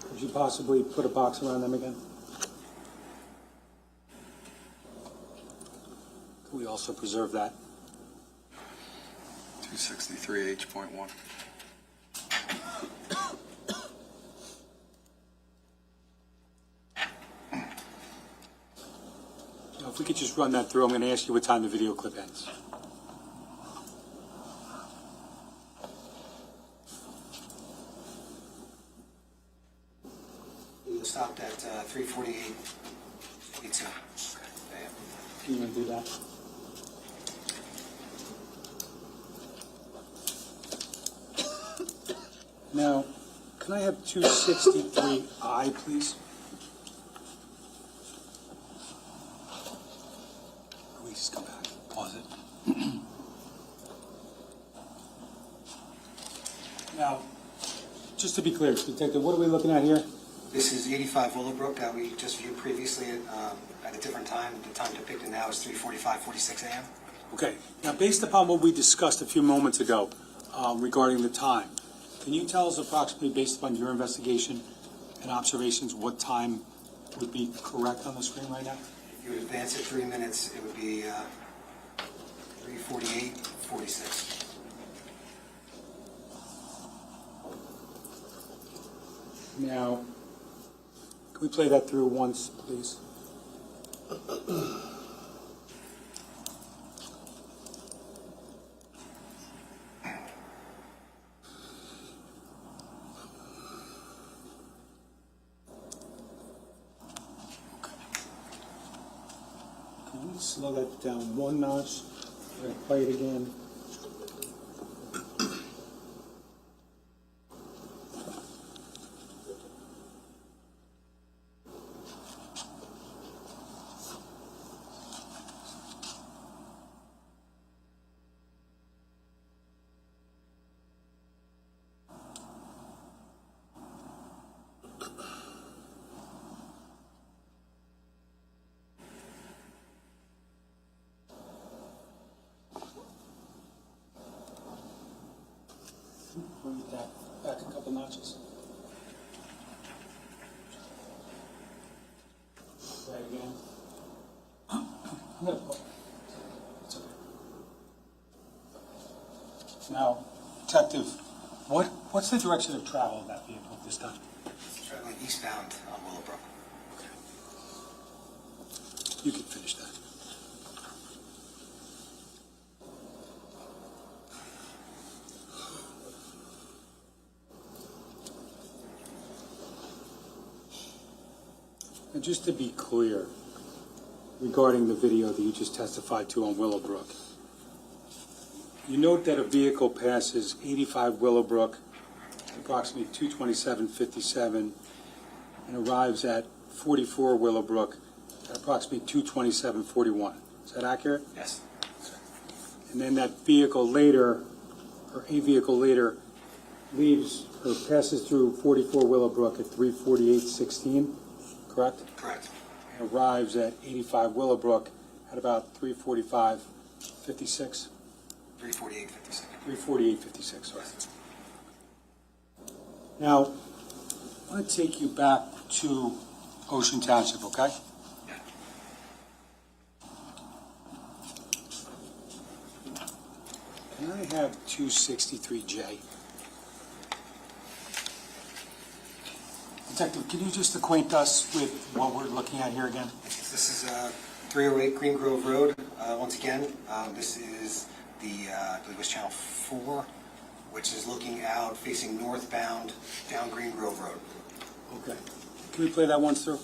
Could you possibly put a box around them again? Could we also preserve that? 263H.1. If we could just run that through, I'm going to ask you what time the video clip ends. We stopped at 3:48:42 a.m. Can you undo that? Now, can I have 263I, please? We just come back, pause it. Now, just to be clear, Detective, what are we looking at here? This is 85 Willowbrook that we just viewed previously at a different time. The time depicted now is 3:45:46 a.m. Okay, now based upon what we discussed a few moments ago regarding the time, can you tell us approximately, based upon your investigation and observations, what time would be correct on the screen right now? If you would advance it 3 minutes, it would be 3:48:46. Now, can we play that through once, please? Can we slow that down one notch? We're going to play it again. Bring it back a couple notches. Try it again. I'm gonna pull. It's okay. Now, Detective, what's the direction of travel of that vehicle at this time? It's traveling eastbound on Willowbrook. Okay. You can finish that. And just to be clear, regarding the video that you just testified to on Willowbrook, you note that a vehicle passes 85 Willowbrook at approximately 2:27:57 and arrives at 44 Willowbrook at approximately 2:27:41. Is that accurate? Yes. And then that vehicle later, or a vehicle later, leaves or passes through 44 Willowbrook at 3:48:16. Correct? Correct. And arrives at 85 Willowbrook at about 3:45:56? 348.56. 3:48:56, sorry. Now, I want to take you back to Ocean Township, okay? Yeah. Can I have 263J? Detective, can you just acquaint us with what we're looking at here again? This is 308 Green Grove Road. Once again, this is the, I believe it was Channel 4, which is looking out facing northbound down Green Grove Road. Okay. Can we play that once through?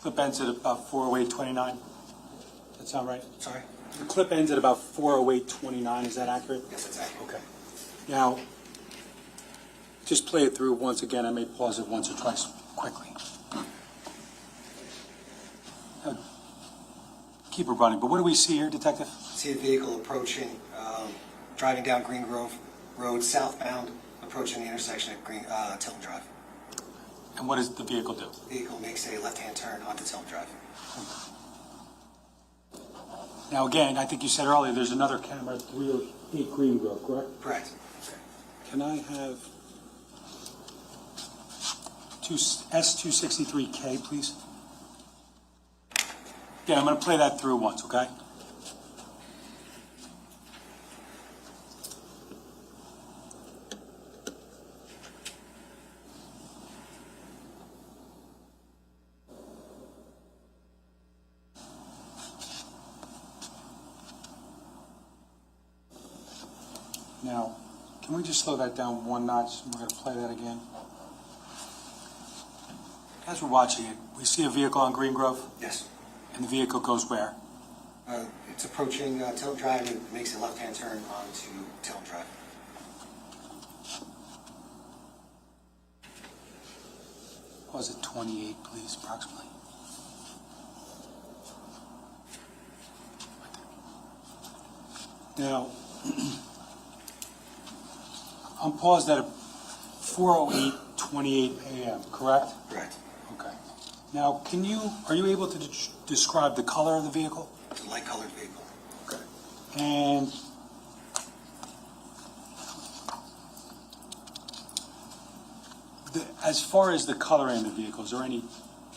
Clip ends at about 4:08:29. That sound right? Sorry? The clip ends at about 4:08:29. Is that accurate? Yes, that's accurate. Okay. Now, just play it through once again. I may pause it once or twice quickly. Keep it running. But what do we see here, Detective? See a vehicle approaching, driving down Green Grove Road southbound, approaching the intersection at Tilton Drive. And what does the vehicle do? Vehicle makes a left-hand turn onto Tilton Drive. Now, again, I think you said earlier, there's another camera at 308 Green Grove, correct? Correct. Can I have S263K, please? Yeah, I'm going to play that through once, okay? Now, can we just slow that down one notch? We're going to play that again. As we're watching it, we see a vehicle on Green Grove, Yes. and the vehicle goes where? It's approaching Tilton Drive and makes a left-hand turn onto Tilton Drive. Was it 28, please, approximately? Now, I'm paused at 4:08:28 a.m., correct? Correct. Okay. Now, are you able to describe the color of the vehicle? It's a light-colored vehicle. Okay. And as far as the coloring of the vehicle, is there any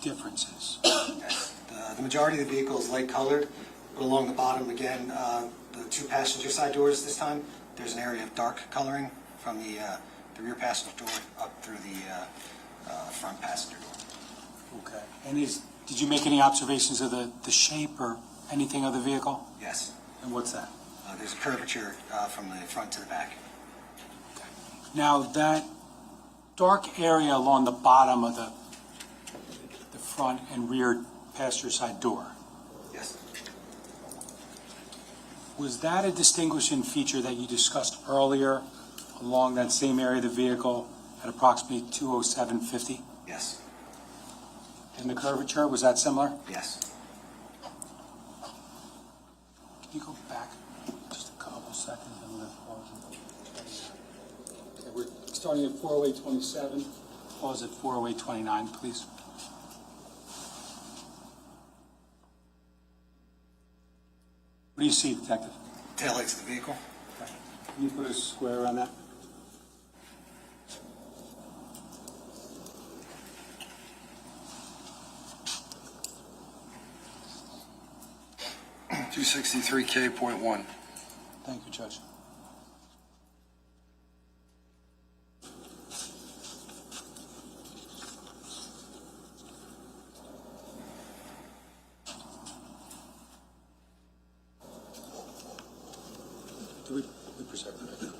differences? Yes. The majority of the vehicle is light-colored, but along the bottom, again, the two passenger side doors this time, there's an area of dark coloring from the rear passenger door up through the front passenger door. Okay. And did you make any observations of the shape or anything of the vehicle? Yes. And what's that? There's a curvature from the front to the back. Okay. Now, that dark area along the bottom of the front and rear passenger side door, Yes. was that a distinguishing feature that you discussed earlier along that same area of the vehicle at approximately 2:07:50? Yes. And the curvature, was that similar? Yes. Can you go back just a couple seconds? I'm going to pause it. Okay, we're starting at 4:08:27. Pause at 4:08:29, please. What do you see, Detective? Taillights of the vehicle. Can you put a square around that? .263K.1. Thank you, Judge. Do we preserve the record?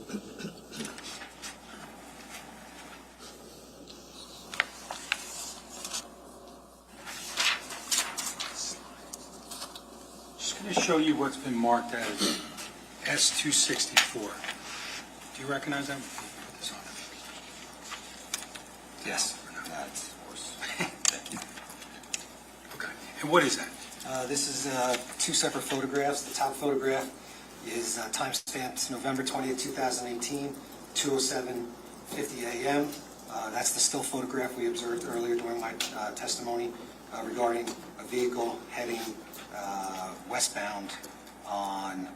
Just going to show you what's been marked as S264. Do you recognize that? Put this on. Yes. That's, of course. Thank you. And what is that? This is two separate photographs. The top photograph is timestamped November 20th, 2018, 2:07:50 a.m. That's the still photograph we observed earlier during my testimony regarding a vehicle heading westbound on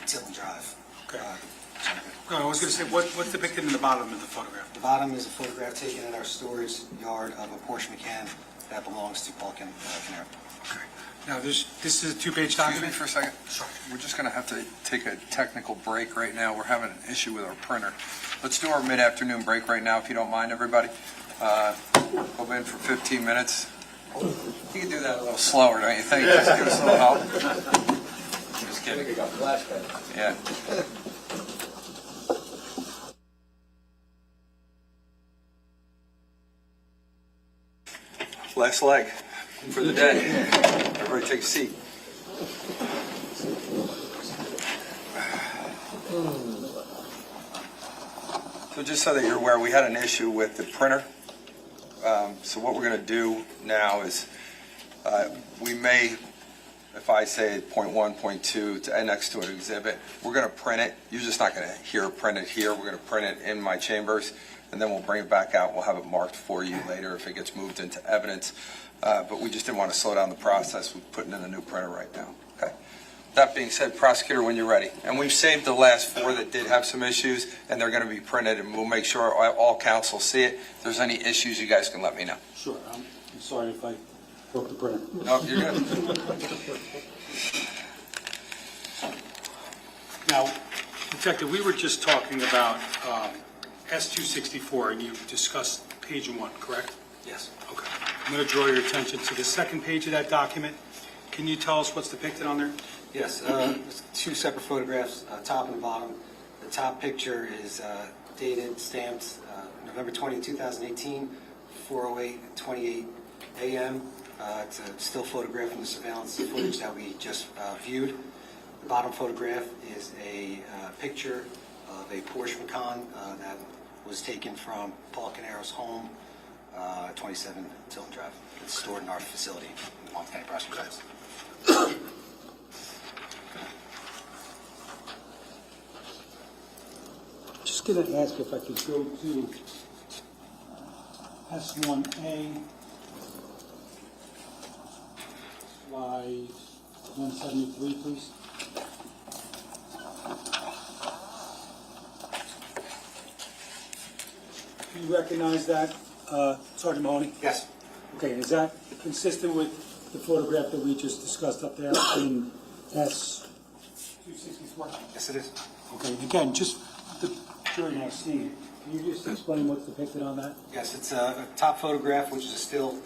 Tilton Drive. Okay. I was going to say, what's depicted in the bottom of the photograph? The bottom is a photograph taken in our storage yard of a Porsche Macan that belongs to Paul Caneiro. Okay. Now, this is a two-page Excuse me document? for a second. We're just going to have to take a technical break right now. We're having an issue with our printer. Let's do our mid-afternoon break right now, if you don't mind, everybody. We'll be in for 15 minutes. You can do that a little slower, don't you think? Just give us a little help. Just kidding. Yeah. Last leg for the day. Everybody take a seat. So just so that you're aware, we had an issue with the printer. So what we're going to do now is we may, if I say point 1, point 2 to next to an exhibit, we're going to print it. You're just not going to print it here. We're going to print it in my chambers, and then we'll bring it back out. We'll have it marked for you later if it gets moved into evidence. But we just didn't want to slow down the process with putting in a new printer right now. Okay. That being said, prosecutor, when you're ready. And we've saved the last 4 that did have some issues, and they're going to be printed, and we'll make sure all counsel see it. If there's any issues, you guys can let me know. Sure. I'm sorry if I broke the printer. No, you're good. Now, Detective, we were just talking about S-264, and you discussed page 1, correct? Yes. Okay. I'm going to draw your attention to the second page of that document. Can you tell us what's depicted on there? Yes, two separate photographs, top and bottom. The top picture is dated, stamped November 20, 2018, 4:08:28 a.m. It's a still photograph from the surveillance footage that we just viewed. The bottom photograph is a picture of a Porsche Macan that was taken from Paul Caneiro's home, 27 Tilton Drive. It's stored in our facility in the Long County Prosecutor's Office. Just going to ask if I could go to S1A, slide 173, please. Do you recognize that, Sergeant Mahoney? Yes. Okay, is that consistent with the photograph that we just discussed up there in S-264? Yes, it is. Okay, and again, just the jury now seeing it, can you just explain what's depicted on that? Yes, it's a top photograph, which is a still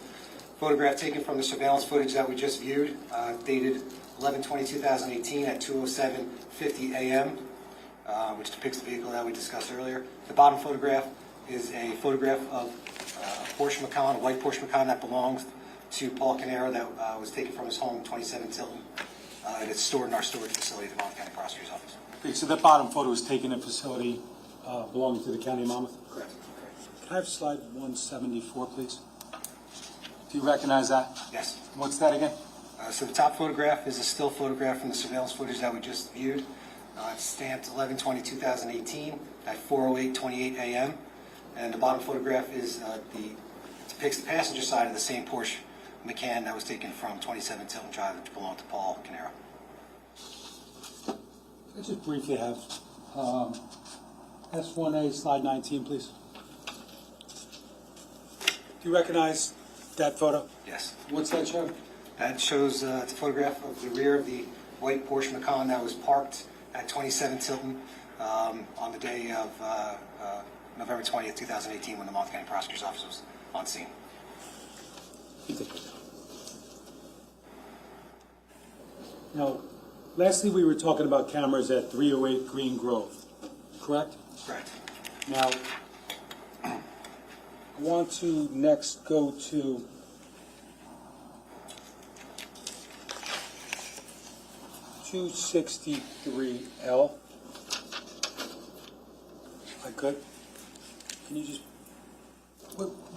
photograph taken from the surveillance footage that we just viewed, dated 11/20/2018 at 2:07:50 a.m., which depicts the vehicle that we discussed earlier. The bottom photograph is a photograph of a Porsche Macan, a white Porsche Macan that belongs to Paul Caneiro that was taken from his home, 27 Tilton, and it's stored in our storage facility at the Long County Prosecutor's Office. Okay, so that bottom photo was taken in a facility belonging to the County of Monmouth? Correct. Can I have slide 174, please? Do you recognize that? Yes. What's that again? So the top photograph is a still photograph from the surveillance footage that we just viewed. It's stamped 11/20/2018 at 4:08:28 a.m. And the bottom photograph is depicts the passenger side of the same Porsche Macan that was taken from 27 Tilton Drive, which belonged to Paul Caneiro. I just briefly have S1A, slide 19, please. Do you recognize that photo? Yes. What's that show? That shows it's a photograph of the rear of the white Porsche Macan that was parked at 27 Tilton on the day of November 20th, 2018, when the Monmouth County Prosecutor's Office was on scene. Now, lastly, we were talking about cameras at 308 Green Grove, correct? Correct. Now, I want to next go to (263L). If I could, can you just,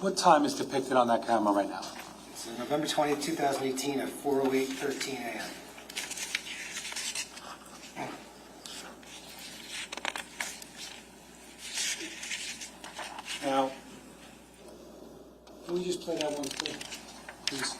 what time is depicted on that camera right now? So November 20th, 2018 at 4:08:13 a.m. Now, can we just play that one, please?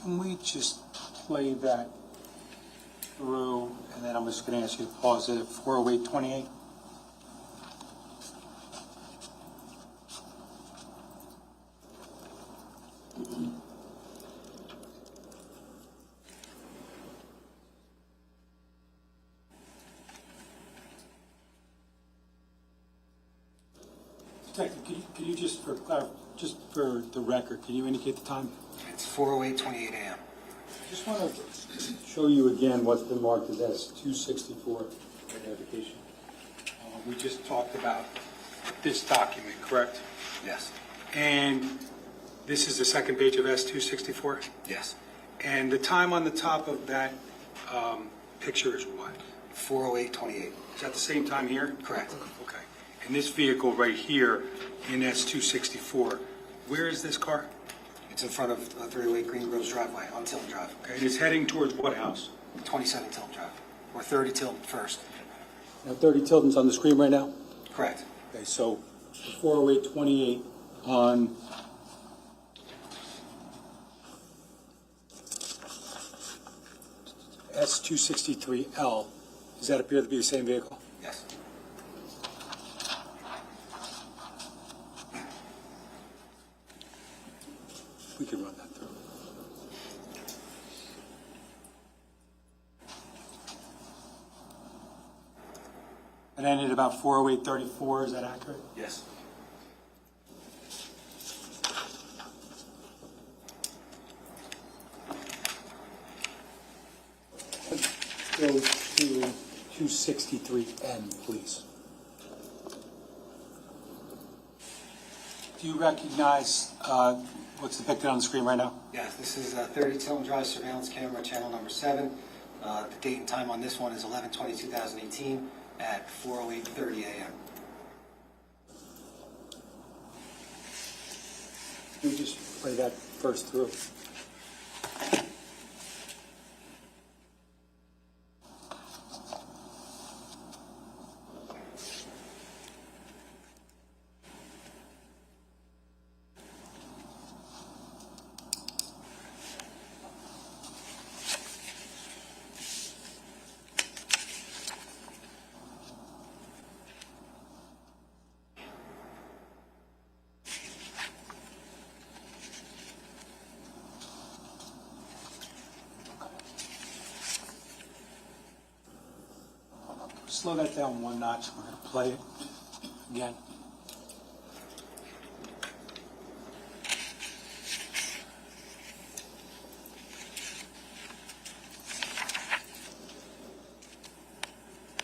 Can we just play that through, and then I'm just going to ask you to pause it at 4:08:28? Detective, can you just for the record, can you indicate the time? It's 4:08:28 a.m. Just want to show you again what's been marked as S-264 identification. We just talked about this document, correct? Yes. And this is the second page of S-264? Yes. And the time on the top of that picture is what? 4:08:28. Is that the same time here? Correct. Okay. And this vehicle right here in S-264, where is this car? It's in front of 308 Green Groves driveway on Tilton Drive. Okay, and it's heading towards what house? 27 Tilton Drive, or 30 Tilton first. Now, 30 Tilton's on the screen right now? Correct. Okay, so 40828 on S263L, does that appear to be the same vehicle? Yes. We can run that through. It ended about 40834, is that accurate? Yes. Go to 263N, please. Do you recognize what's depicted on the screen right now? Yes, this is 30 Tilton Drive surveillance camera channel number 7. The date and time on this one is 11/20/2018 at 4:08:30 a.m. Can we just play that first through? Slow that down one notch. We're going to play it again.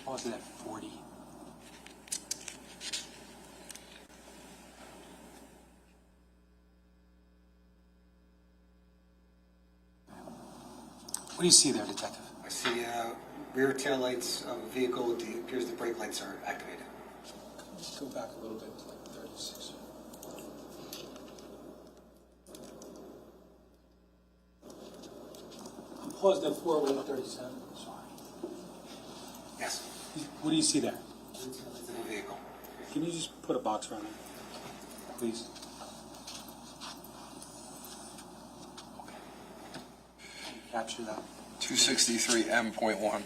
Pause it at 40. What do you see there, Detective? I see rear tail lights of a vehicle. It appears the brake lights are activated. Let's go back a little bit to like 36. I'm paused at 4:37. Sorry. Yes. What do you see there? It's in a vehicle. Can you just put a box around it, please? Capture that. 263M.1.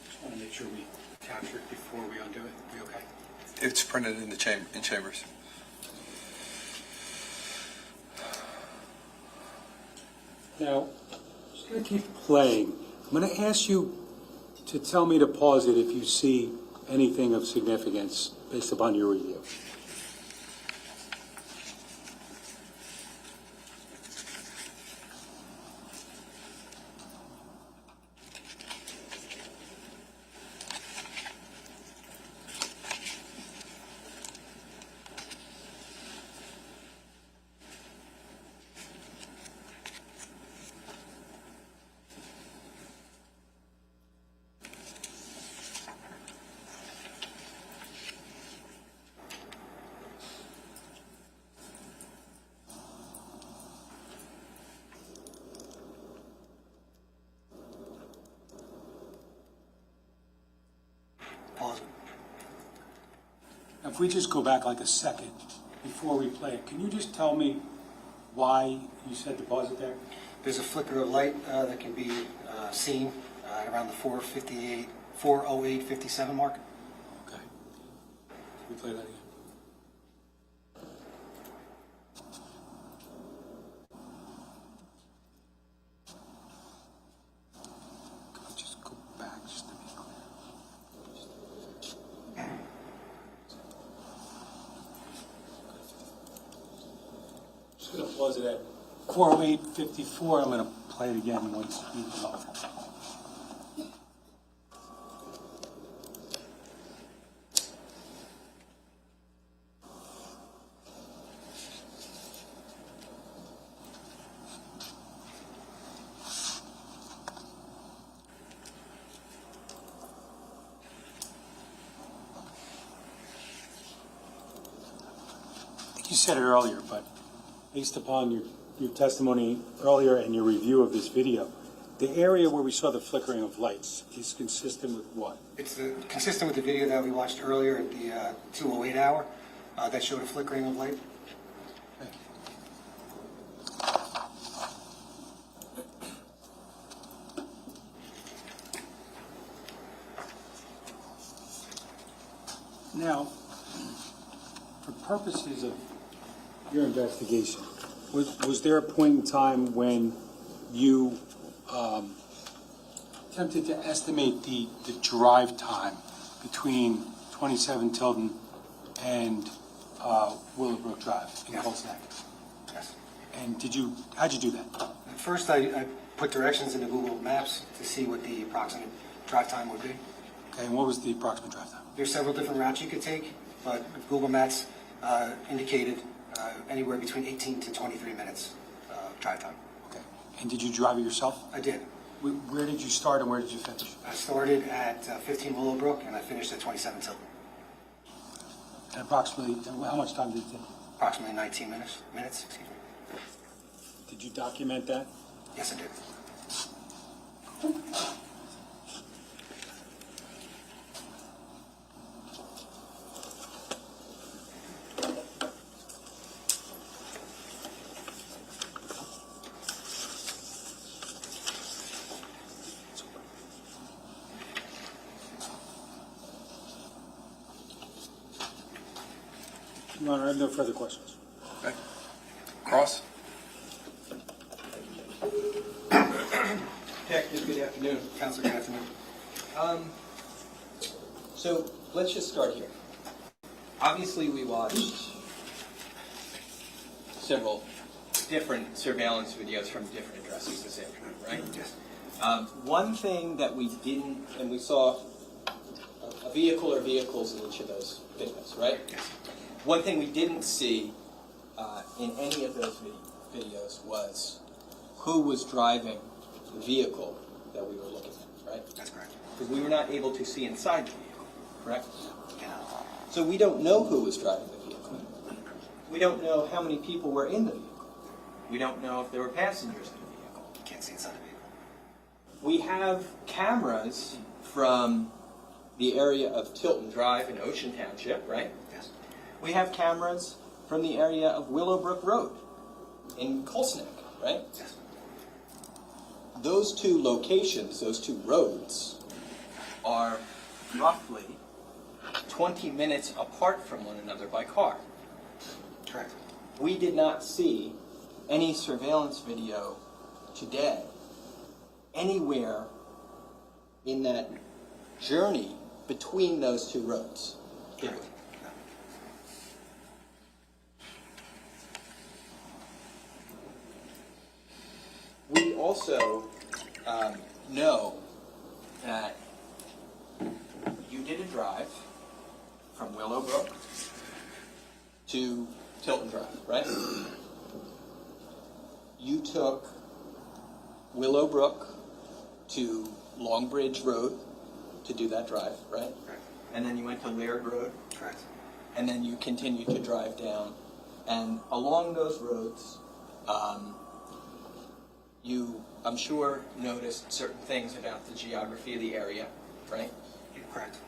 Just want to make sure we capture it before we undo it. We okay? It's printed in the chambers. Now, I'm just going to keep playing. I'm going to ask you to tell me to pause it if you see anything of significance based upon your review? Pause. If we just go back like a second before we play it, can you just tell me why you said to pause it there? There's a flicker of light that can be seen around the 4:08:57 mark. Okay. Can we play that again? Can we just go back just to be clear? Just gonna pause it at 4:08:54. I'm gonna play it again once we come up. You said it earlier, but based upon your testimony earlier and your review of this video, the area where we saw the flickering of lights is consistent with what? It's consistent with the video that we watched earlier at the 2:08 hour that showed a flickering of light. Okay. Now, for purposes of your investigation, was there a point in time when you attempted to estimate the drive time between 27 Tilden and Willowbrook Drive in Yes. Colts Neck? Yes. And how'd you do that? At first, I put directions into Google Maps to see what the approximate drive time would be. Okay, and what was the approximate drive time? There's several different routes you could take, but Google Maps indicated anywhere between 18 to 23 minutes drive time. Okay, and did you drive it yourself? I did. Where did you start and where did you finish? I started at 15 Willowbrook and I finished at 27 Tilden. And approximately, how much time did it take? Approximately 19 minutes. Excuse me. Did you document that? Yes, I did. Your Honor, I have no further questions. Okay. Cross? Detective, good afternoon. Counselor, good afternoon. So let's just start here. Obviously, we watched several different surveillance videos from different addresses this afternoon, right? Yes. One thing that we didn't, and we saw a vehicle or vehicles in each of those videos, right? Yes. One thing we didn't see in any of those videos was who was driving the vehicle that we were looking at, right? That's correct. Because we were not able to see inside the vehicle, correct? Yeah. So we don't know who was driving the vehicle. We don't know how many people were in the vehicle. We don't know if there were passengers in the vehicle. Can't see inside the vehicle. We have cameras from the area of Tilton Drive in Ocean Township, right? Yes. We have cameras from the area of Willowbrook Road in Colts Neck, right? Yes. Those two locations, those two roads, are roughly 20 minutes apart from one another by car. Correct. We did not see any surveillance video today anywhere in that journey between those two roads. did we? We also know that you did a drive from Willowbrook to Tilton Drive, right? You took Willowbrook to Longbridge Road to do that drive, right? Correct. And then you went to Laird Road, Correct. and then you continued to drive down. And along those roads, you, I'm sure, noticed certain things about the geography of the area, right? Correct.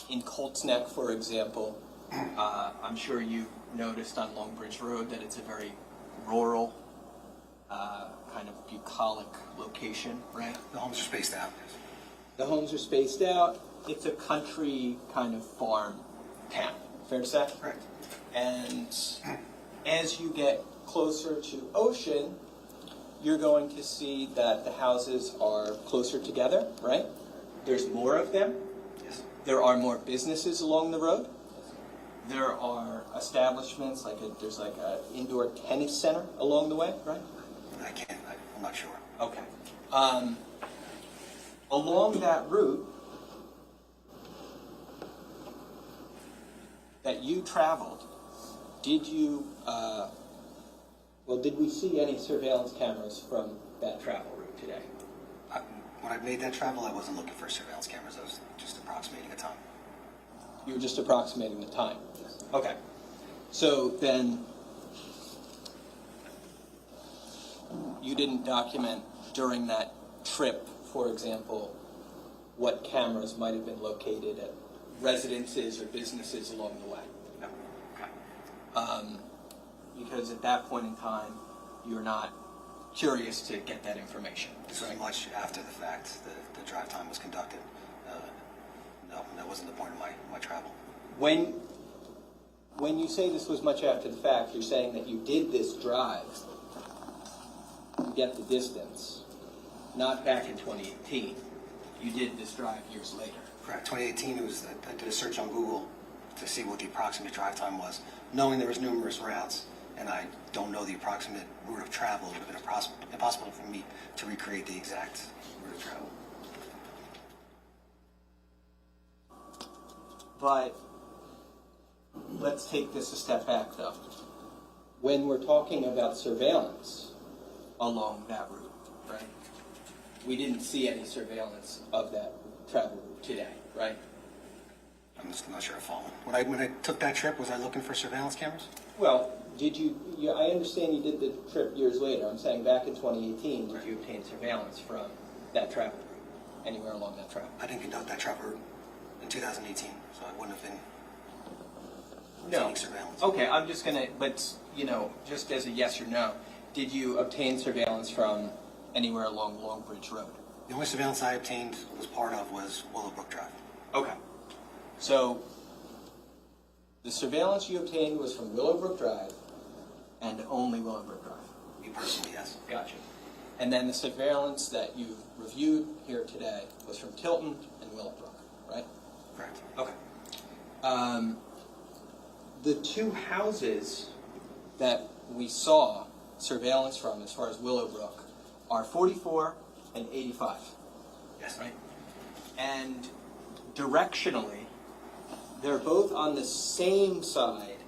In Colts Neck, for example, I'm sure you noticed on Longbridge Road that it's a very rural, kind of bucolic location, right? The homes are spaced out. The homes are spaced out. It's a country kind of farm town. Fair to say? Correct. And as you get closer to Ocean, you're going to see that the houses are closer together, right? There's more of them. Yes. There are more businesses along the road. There are establishments, there's like an indoor tennis center along the way, right? I'm not sure. Okay. Along that route that you traveled, did you, did we see any surveillance cameras from that travel route today? When I made that travel, I wasn't looking for surveillance cameras. I was just approximating a time. You were just approximating the time? Okay. So then, you didn't document during that trip, for example, what cameras might have been located at residences or businesses along the way? No. Okay. Because at that point in time, you're not curious to get that information. This was much after the fact the drive time was conducted. No, that wasn't the point of my travel. When you say this was much after the fact, you're saying that you did this drive to get the distance, not back in 2018. You did this drive years later. Correct. 2018, I did a search on Google to see what the approximate drive time was, knowing there was numerous routes, and I don't know the approximate route of travel. It would have been impossible for me to recreate the exact route of travel. But let's take this a step back, though. When we're talking about surveillance along that route, right? We didn't see any surveillance of that travel route today, right? I'm just not sure I follow. When I took that trip, was I looking for surveillance cameras? Well, did you I understand you did the trip years later. I'm saying back in 2018, did you obtain surveillance from that travel route, anywhere along that travel? I didn't conduct that travel route in 2018, so I wouldn't have been No. surveillance. Okay, I'm just going to, but, just as a yes or no, did you obtain surveillance from anywhere along Longbridge Road? The only surveillance I obtained was Willowbrook Drive. Okay. So, the surveillance you obtained was from Willowbrook Drive and only Willowbrook Drive? Me personally, yes. Gotcha. And then the surveillance that you reviewed here today was from Tilton and Willowbrook, right? Correct. Okay. The two houses that we saw surveillance from as far as Willowbrook are 44 and 85, Yes. right? And directionally, they're both on the same side.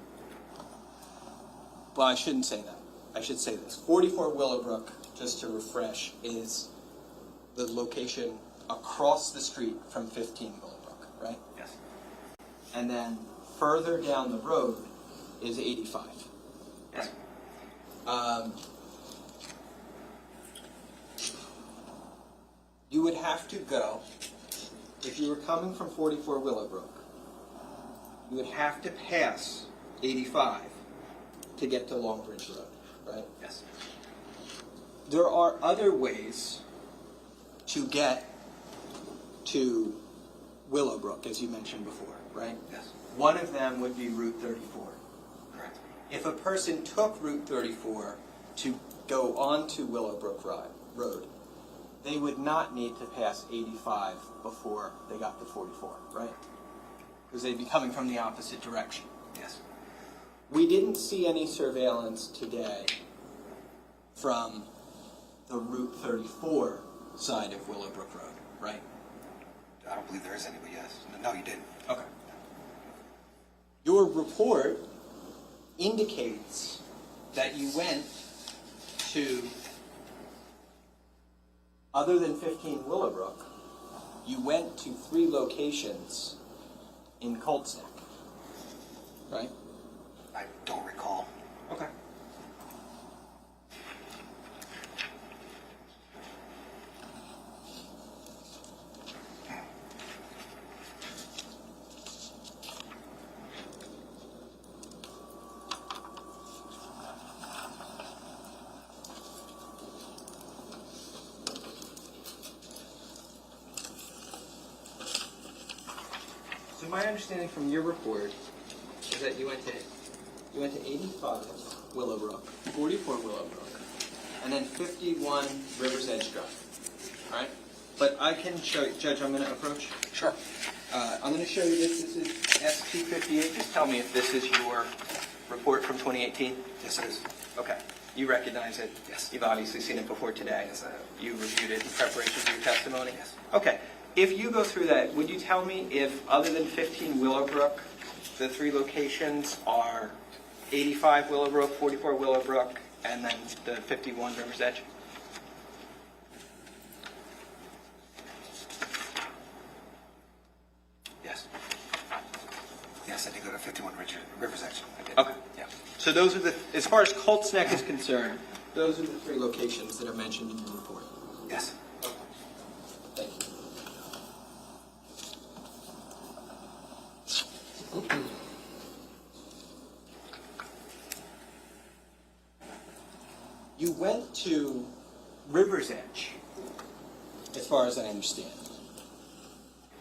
Well, I shouldn't say that. I should say this. 44 Willowbrook, just to refresh, is the location across the street from 15 Willowbrook, right? Yes. And then further down the road is 85. Yes. You would have to go, if you were coming from 44 Willowbrook, you would have to pass 85 to get to Longbridge Road, right? Yes. There are other ways to get to Willowbrook, as you mentioned before, right? Yes. One of them would be Route 34. Correct. If a person took Route 34 to go onto Willowbrook Road, they would not need to pass 85 before they got to 44, right? Because they'd be coming from the opposite direction. Yes. We didn't see any surveillance today from the Route 34 side of Willowbrook Road, right? I don't believe there is any, but yes. No, you didn't. Okay. Your report indicates that you went to, other than 15 Willowbrook, you went to 3 locations in Colts Neck, right? I don't recall. Okay. So my understanding from your report is that you went to 85 Willowbrook, 44 Willowbrook, and then 51 River's Edge Drive, right? But I can show you, Judge, I'm going to approach. Sure. I'm going to show you this. This is S258. Just tell me if this is your report from 2018. Yes, it is. Okay. You recognize it? Yes. You've obviously seen it before today. Yes, I have. You reviewed it in preparation for your testimony? Yes. Okay. If you go through that, would you tell me if, other than 15 Willowbrook, the 3 locations are 85 Willowbrook, 44 Willowbrook, and then the 51 River's Edge? Yes. Yes, I did go to 51 River's Edge. I did. Okay. Yeah. So those are the, as far as Colts Neck is concerned, those are the 3 locations that are mentioned in your report. Yes. Okay. Thank you. You went to River's Edge, as far as I understand,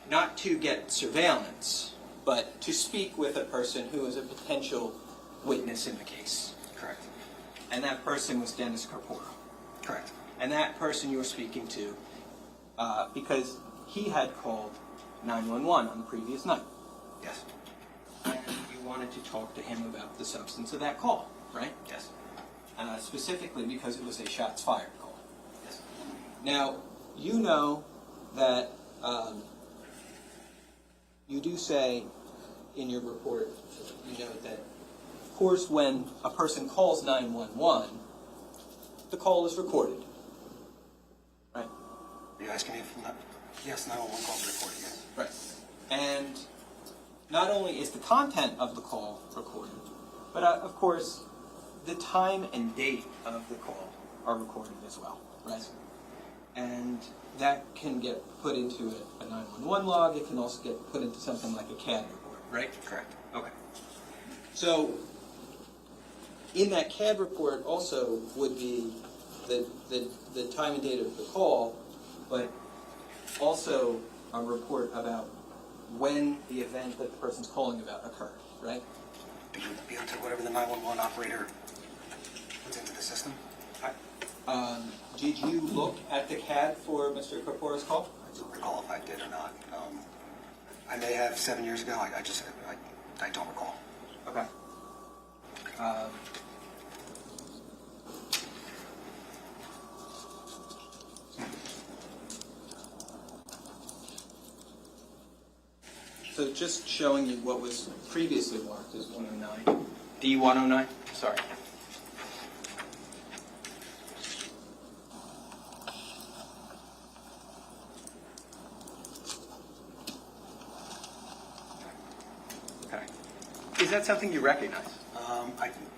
not to get surveillance, but to speak with a person who is a potential witness in the case. Correct. And that person was Dennis Corporo. Correct. And that person you were speaking to, because he had called 911 on the previous night. Yes. And you wanted to talk to him about the substance of that call, right? Yes. Specifically because it was a shots fired call. Yes. Now, you know that you do say in your report, you note that, of course, when a person calls 911, the call is recorded, right? Are you asking me from that? Yes, 911 call recorded, yes. Right. And not only is the content of the call recorded, but of course, the time and date of the call are recorded as well, right? And that can get put into a 911 log. It can also get put into something like a CAD report, right? Correct. Okay. So, in that CAD report also would be the time and date of the call, but also a report about when the event that the person's calling about occurred, right? Do you be able to whatever the 911 operator puts into the system? Did you look at the CAD for Mr. Corporo's call? I don't recall if I did or not. I may have 7 years ago. I don't recall. Okay. So just showing you what was previously marked as 109. D109? Sorry. Okay. Is that something you recognize?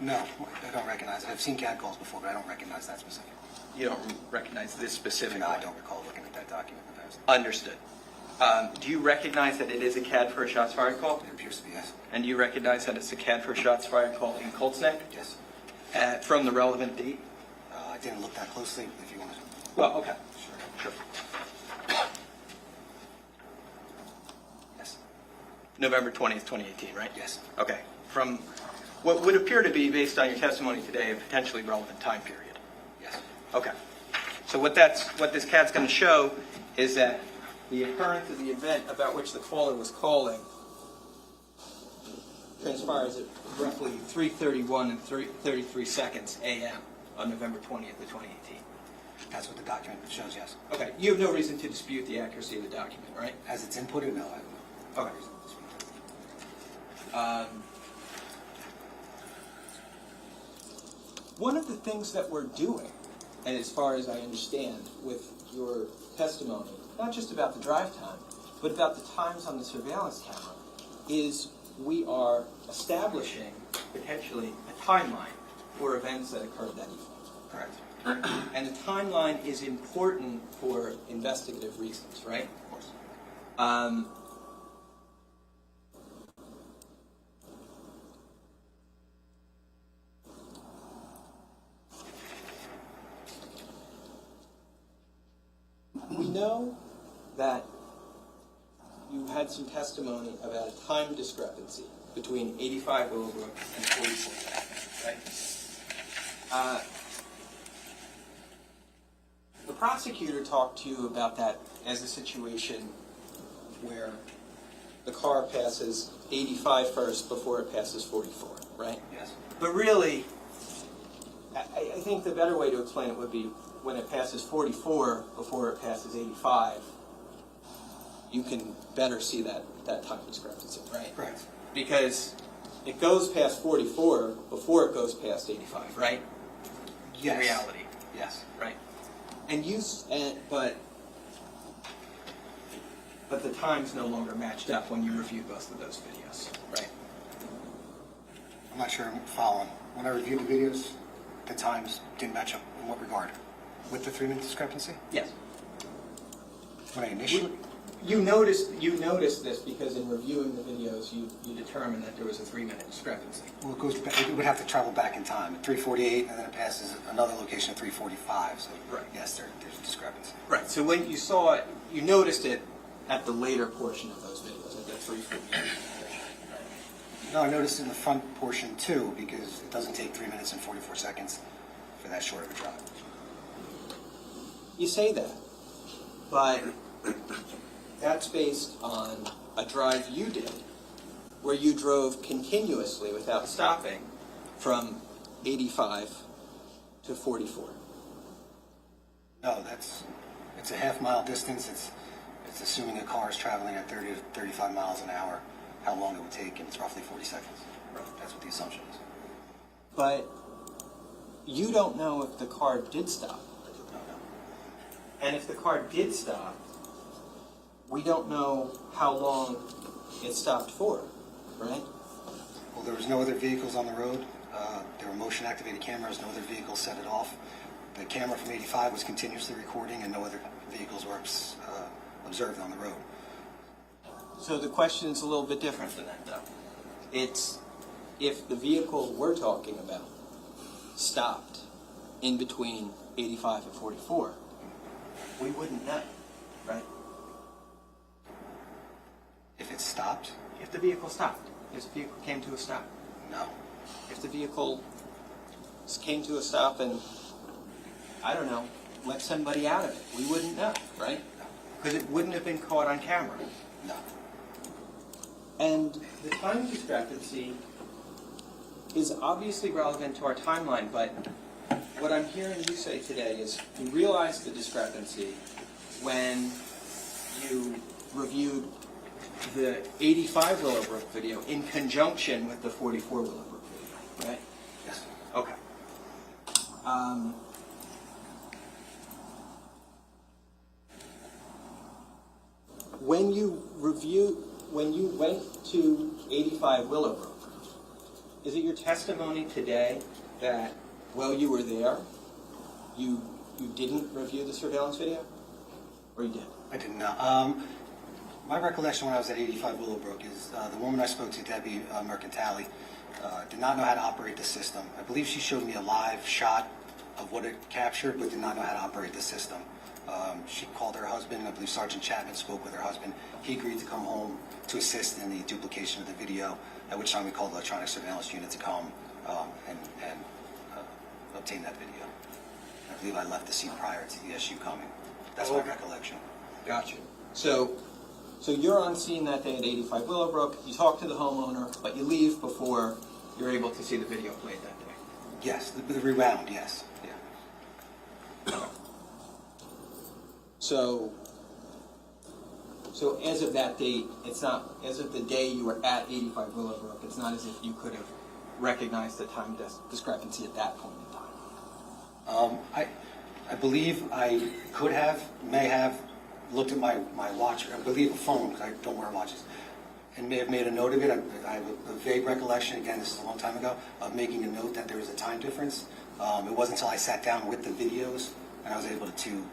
No, I don't recognize it. I've seen CAD calls before, but I don't recognize that specific. You don't recognize this specific No, I one? don't recall looking at that document in the past. Understood. Do you recognize that it is a CAD for a shots fired call? It appears to be, yes. And do you recognize that it's a CAD for a shots fired call in Colts Neck? Yes. From the relevant date? I didn't look that closely, if you want to. Well, okay. Sure. Sure. Yes. November 20th, 2018, right? Yes. Okay. From what would appear to be, based on your testimony today, a potentially relevant time period. Yes. Okay. So what this CAD's going to show is that the occurrence of the event about which the caller was calling transpires at roughly 3:31 and 33 seconds a.m. on November 20th of 2018. That's what the document shows, yes. Okay, you have no reason to dispute the accuracy of the document, right? As it's inputted, no, I have no. Okay. One of the things that we're doing, and as far as I understand with your testimony, not just about the drive time, but about the times on the surveillance camera, is we are establishing potentially a timeline for events that occurred that evening. Correct. And the timeline is important for investigative reasons, right? Of course. We know that you had some testimony about a time discrepancy between 85 Willowbrook and 44, right? The prosecutor talked to you about that as a situation where the car passes 85 first before it passes 44, right? Yes. But really, I think the better way to explain it would be when it passes 44 before it passes 85, you can better see that time discrepancy, right? Correct. Because it goes past 44 before it goes past 85, right? Yes. In reality, Yes. right? But the times no longer matched up when you reviewed both of those videos, right? I'm not sure I'm following. When I reviewed the videos, the times didn't match up. In what regard? With the 3-minute discrepancy? Yes. When I initially... You noticed this because in reviewing the videos, you determined that there was a 3-minute discrepancy. Well, it would have to travel back in time. At 3:48, and then it passes another location at 3:45. So, Right. yes, there's a discrepancy. Right. So when you saw it, you noticed it at the later portion of those videos, at the 3:48. No, I noticed in the front portion too, because it doesn't take 3 minutes and 44 seconds for that short of a drive. You say that, but that's based on a drive you did, where you drove continuously without stopping from 85 to 44. No, it's a half-mile distance. It's assuming a car is traveling at 30 to 35 miles an hour, how long it would take, and it's roughly 40 seconds. Right. That's what the assumption is. But you don't know if the car did stop. No. And if the car did stop, we don't know how long it stopped for, right? Well, there was no other vehicles on the road. There were motion-activated cameras. No other vehicles set it off. The camera from 85 was continuously recording, and no other vehicles were observed on the road. So the question is a little bit different than that, though. It's if the vehicle we're talking about stopped in between 85 and 44, we wouldn't know, right? If it stopped? If the vehicle stopped, if the vehicle came to a stop. No. If the vehicle came to a stop and, I don't know, let somebody out of it, we wouldn't know, right? Because it wouldn't have been caught on camera. No. And the time discrepancy is obviously relevant to our timeline, but what I'm hearing you say today is you realized the discrepancy when you reviewed the 85 Willowbrook video in conjunction with the 44 Willowbrook video, right? Yes. Okay. When you went to 85 Willowbrook, is it your testimony today that while you were there, you didn't review the surveillance video? Or you did? I didn't know. My recollection when I was at 85 Willowbrook is the woman I spoke to, Debbie Mercantali, did not know how to operate the system. I believe she showed me a live shot of what it captured, but did not know how to operate the system. She called her husband. I believe Sergeant Chapman spoke with her husband. He agreed to come home to assist in the duplication of the video, at which time we called the electronic surveillance unit to come and obtain that video. I believe I left the scene prior to the SU coming. That's my recollection. Gotcha. So you're on scene that day at 85 Willowbrook, you talk to the homeowner, but you leave before you're able to see the video played that day. Yes, the rewound, yes. Yeah. So as of that date, it's not, as of the day you were at 85 Willowbrook, it's not as if you could have recognized the time discrepancy at that point in time. I believe I may have looked at my watch, I believe a phone, because I don't wear watches, and may have made a note of it. I have a vague recollection, again, this is a long time ago, of making a note that there was a time difference. It wasn't until I sat down with the videos and I was able to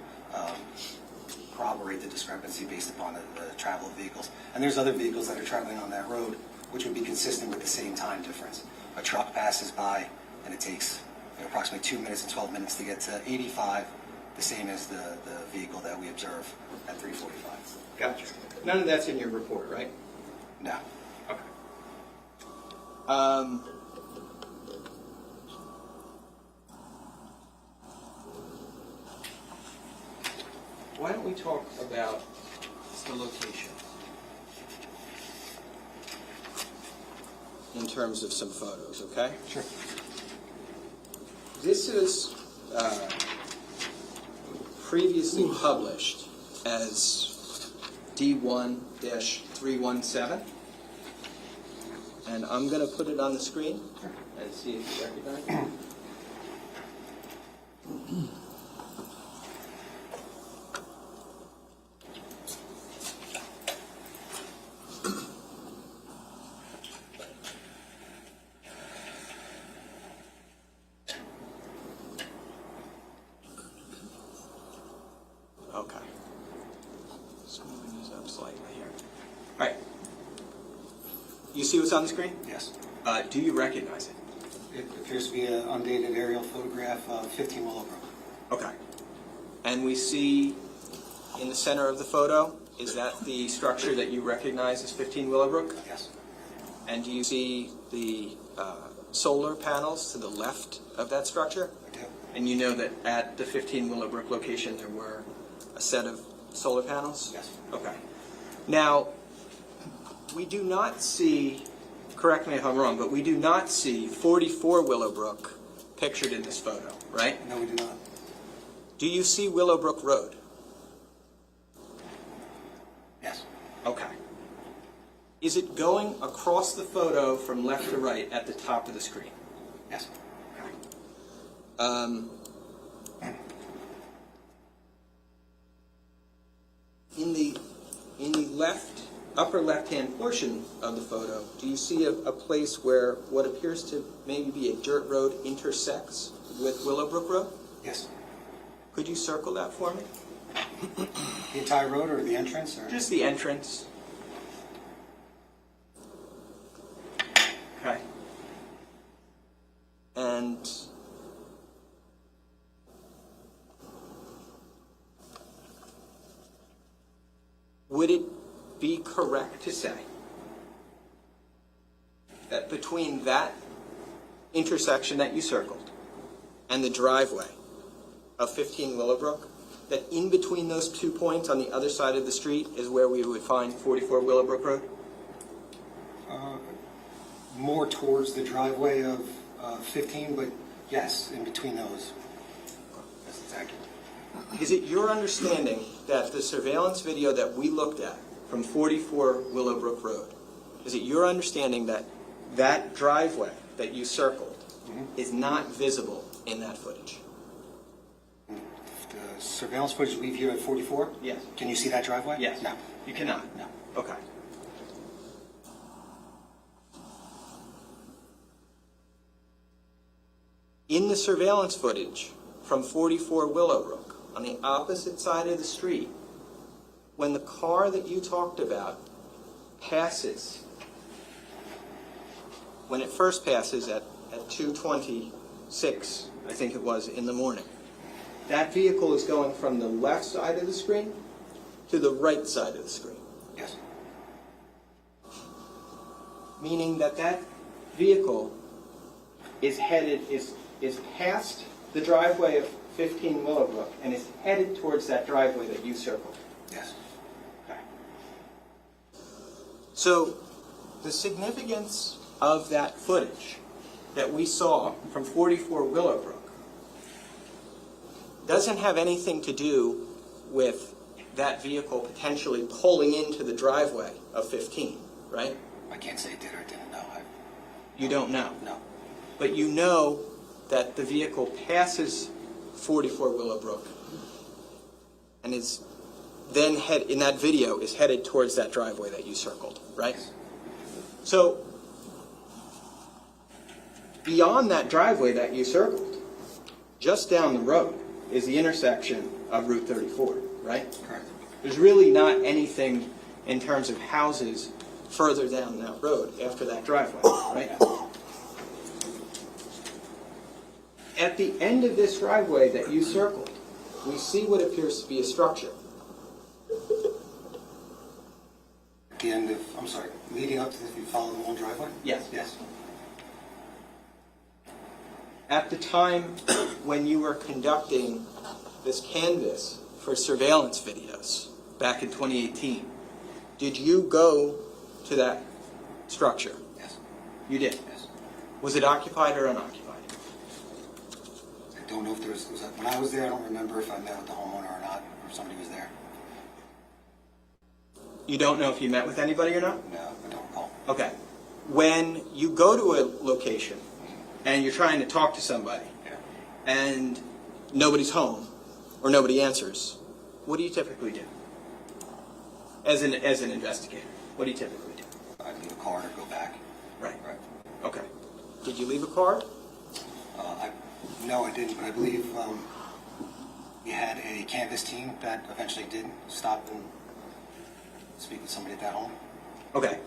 corroborate the discrepancy based upon the travel of vehicles. And there's other vehicles that are traveling on that road which would be consistent with the same time difference. A truck passes by and it takes approximately 2 minutes and 12 minutes to get to 85, the same as the vehicle that we observe at 345. Gotcha. None of that's in your report, right? No. Okay. Why don't we talk about the location in terms of some photos, okay? Sure. This is previously published as D1-317, and I'm going to put it on the screen and see if you recognize it. Okay. So moving this up slightly here. All right. You see what's on the screen? Yes. Do you recognize it? It appears to be an undated aerial photograph of 15 Willowbrook. Okay. And we see in the center of the photo, is that the structure that you recognize as 15 Willowbrook? Yes. And do you see the solar panels to the left of that structure? I do. And you know that at the 15 Willowbrook location there were a set of solar panels? Yes. Okay. Now, we do not see, correct me if I'm wrong, but we do not see 44 Willowbrook pictured in this photo, right? No, we do not. Do you see Willowbrook Road? Yes. Okay. Is it going across the photo from left to right at the top of the screen? Yes. Okay. In the upper left-hand portion of the photo, do you see a place where what appears to maybe be a dirt road intersects with Willowbrook Road? Yes. Could you circle that for me? The entire road or the entrance? Or? Just the entrance. Okay. And would it be correct to say that between that intersection that you circled and the driveway of 15 Willowbrook, that in between those 2 points on the other side of the street is where we would find 44 Willowbrook Road? More towards the driveway of 15, but yes, in between those. That's exactly. Is it your understanding that the surveillance video that we looked at from 44 Willowbrook Road, is it your understanding that that driveway that you circled is not visible in that footage? The surveillance footage we viewed at 44? Yes. Can you see that driveway? Yes. No. You cannot? No. Okay. In the surveillance footage from 44 Willowbrook, on the opposite side of the street, when the car that you talked about passes, when it first passes at 2:26, I think it was, in the morning, that vehicle is going from the left side of the screen to the right side of the screen. Yes. Meaning that that vehicle is headed, is past the driveway of 15 Willowbrook and is headed towards that driveway that you circled. Yes. Okay. So the significance of that footage that we saw from 44 Willowbrook doesn't have anything to do with that vehicle potentially pulling into the driveway of 15, right? I can't say it did or didn't know. You don't know. No. But you know that the vehicle passes 44 Willowbrook and is then in that video is headed towards that driveway that you circled, right? So beyond that driveway that you circled, just down the road is the intersection of Route 34, right? Correct. There's really not anything in terms of houses further down that road after that driveway, right? At the end of this driveway that you circled, we see what appears to be a structure. At the end of, I'm sorry, leading up to if you follow the long driveway? Yes. Yes. At the time when you were conducting this canvass for surveillance videos back in 2018, did you go to that structure? Yes. You did? Yes. Was it occupied or unoccupied? I don't know if there was when I was there, I don't remember if I met with the homeowner or not, or if somebody was there. You don't know if you met with anybody or not? No, I don't recall. Okay. When you go to a location and you're trying to talk to somebody Yeah. and nobody's home or nobody answers, what do you typically do? As an investigator, what do you typically do? I'd leave a card or go back. Right. Right. Okay. Did you leave a card? No, I didn't, but I believe we had a canvas team that eventually did stop and speak with somebody at that home. Okay.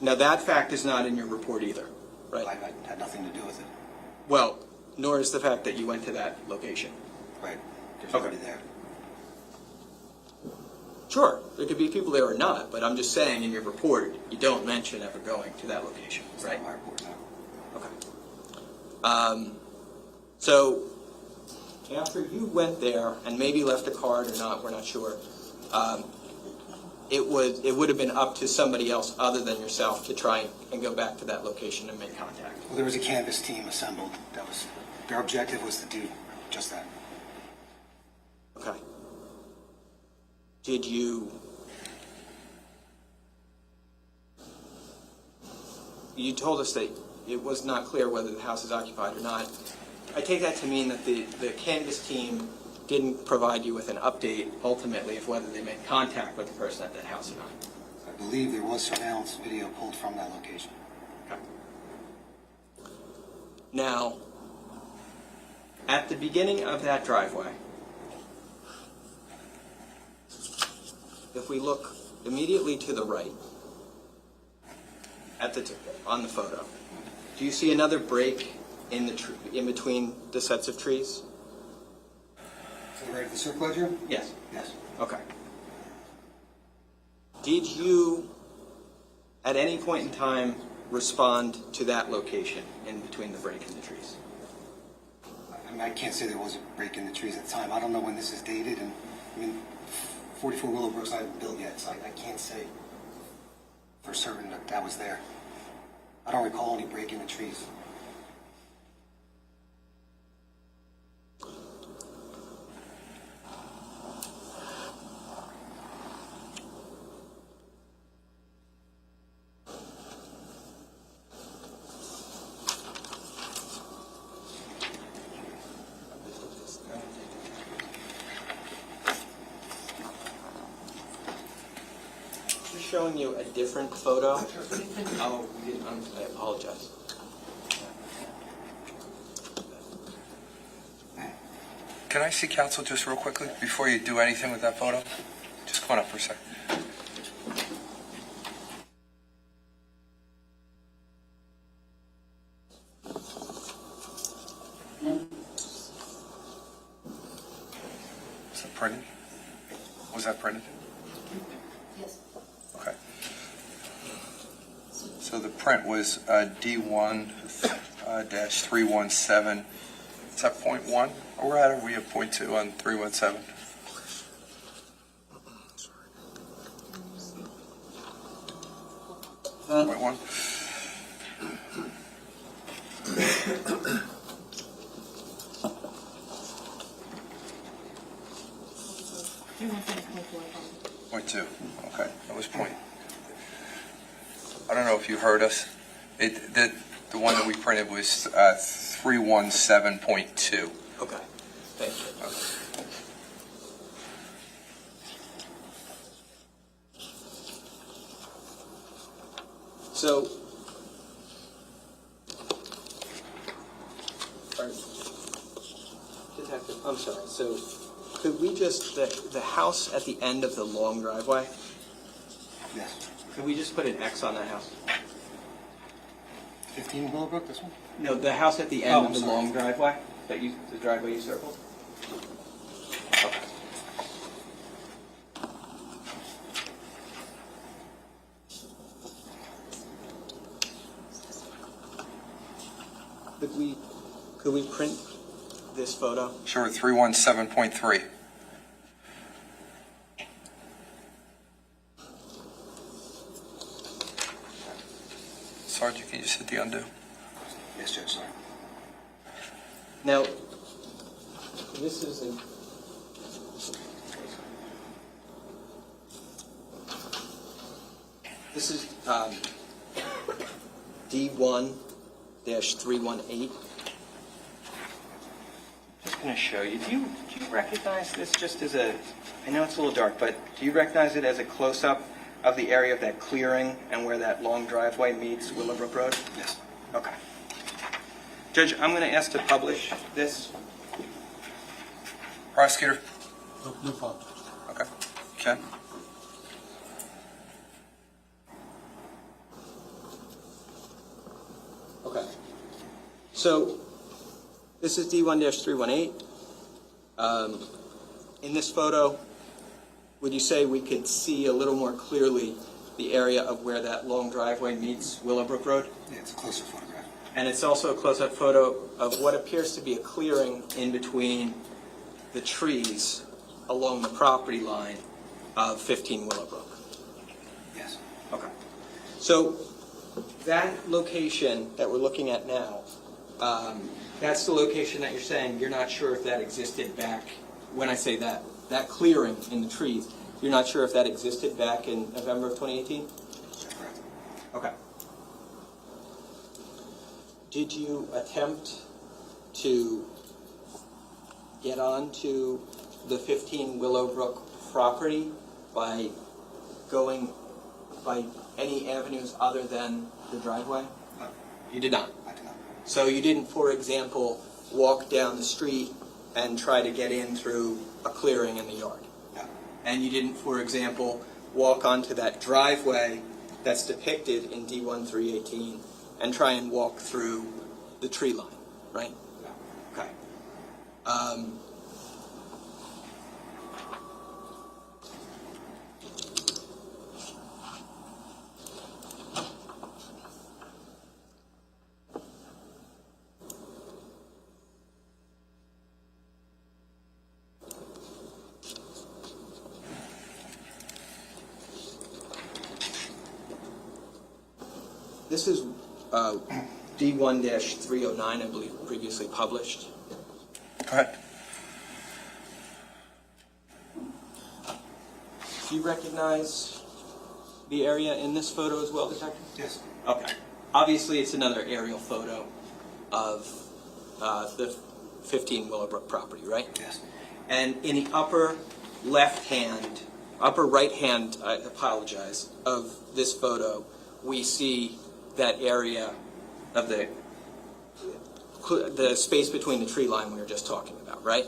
Now that fact is not in your report either, right? I had nothing to do with it. Well, nor is the fact that you went to that location. Right. There's Okay. nobody there. Sure, there could be people there or not, but I'm just saying in your report, you don't mention ever going to that location, It's right? not my report now. Okay. So after you went there and maybe left a card or not, we're not sure, it would have been up to somebody else other than yourself to try and go back to that location and make contact. Well, there was a canvas team assembled. That was their objective was to do just that. Okay. Did you told us that it was not clear whether the house is occupied or not. I take that to mean that the canvas team didn't provide you with an update ultimately of whether they made contact with the person at that house or not. I believe there was surveillance video pulled from that location. Okay. Now, at the beginning of that driveway, if we look immediately to the right, on the photo, do you see another break in between the sets of trees? To the right of the circle ledger? Yes. Yes. Okay. Did you, at any point in time, respond to that location in between the break in the trees? I mean, I can't say there was a break in the trees at the time. I don't know when this is dated, and I mean, 44 Willowbrooks I haven't built yet, so I can't say for certain that that was there. I don't recall any break in the trees. Showing you a different photo. Oh, I apologize. Can I see counsel just real quickly before you do anything with that photo? Just come on up for a second. Was that printed? Was that printed? Yes. Okay. So the print was D1-317 Is that point one? Or we're at, or we have point two on 317? Point one? Point two, okay, that was point. I don't know if you heard us. The one that we printed was 317.2. Okay, thank you. So, Detective, I'm sorry, so could we just, the house at the end of the long driveway, Yes. could we just put an X on that house? 15 Willowbrook, this one? No, the house at the Oh, end I'm of the sorry. long driveway, the driveway you circled? Okay. Could we print this photo? Sure, 317.3. Sergeant, can you just hit the undo? Yes, Judge, sorry. Now, this is a... This is D1-318. Just going to show you. Do you recognize this just as a... I know it's a little dark, but do you recognize it as a close-up of the area of that clearing and where that long driveway meets Willowbrook Road? Yes. Okay. Judge, I'm going to ask to publish this. Prosecutor? No problem. Okay. Ken? Okay. So, this is D1-318. In this photo, would you say we could see a little more clearly the area of where that long driveway meets Willowbrook Road? Yeah, it's a closer photograph. And it's also a close-up photo of what appears to be a clearing in between the trees along the property line of 15 Willowbrook. Yes. Okay. So that location that we're looking at now, that's the location that you're saying you're not sure if that existed back, when I say that clearing in the trees, you're not sure if that existed back in November of 2018? That's correct. Okay. Did you attempt to get onto the 15 Willowbrook property by any avenues other than the driveway? No, You did not. I did not. So you didn't, for example, walk down the street and try to get in through a clearing in the yard? No. And you didn't, for example, walk onto that driveway that's depicted in D1-318 and try and walk through the tree line, right? No. Okay. This is D1-309, I believe, previously published. Go ahead. Do you recognize the area in this photo as well, Detective? Yes. Okay. Obviously, it's another aerial photo of the 15 Willowbrook property, right? Yes. And in the upper right hand, I apologize, of this photo, we see that area of the space between the tree line we were just talking about, right?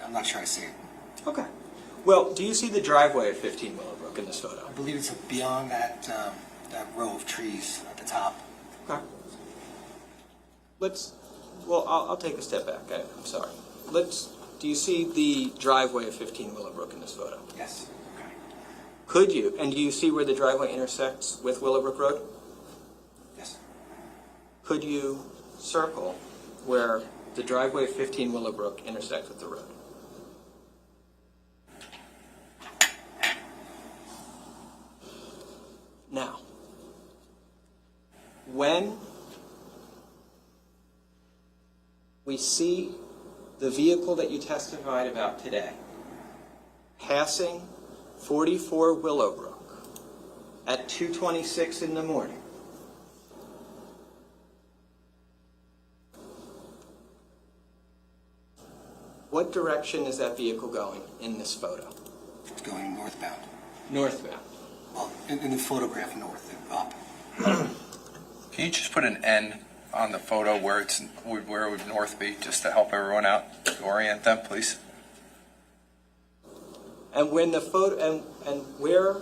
I'm not sure I see it. Okay. Well, do you see the driveway at 15 Willowbrook in this photo? I believe it's beyond that row of trees at the top. Okay. I'll take a step back. I'm sorry. Do you see the driveway of 15 Willowbrook in this photo? Yes. Okay. Could you, and do you see where the driveway intersects with Willowbrook Road? Yes. Could you circle where the driveway of 15 Willowbrook intersects with the road? Now, when we see the vehicle that you testified about today passing 44 Willowbrook at 2:26 in the morning, what direction is that vehicle going in this photo? It's going northbound. Northbound. Well, in the photograph, north and up. Can you just put an N on the photo where where it would north be, just to help everyone out, to orient them, please? And when the photo, and where,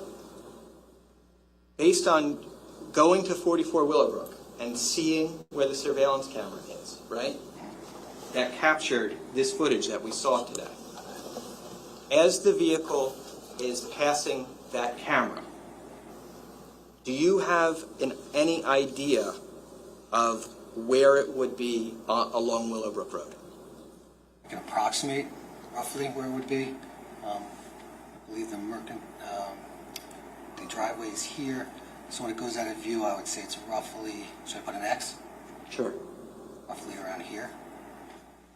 based on going to 44 Willowbrook and seeing where the surveillance camera is, right? That captured this footage that we saw today. As the vehicle is passing that camera, do you have any idea of where it would be along Willowbrook Road? I can approximate roughly where it would be. I believe the driveway is here. So when it goes out of view, I would say it's roughly, should I put an X? Sure. Roughly around here.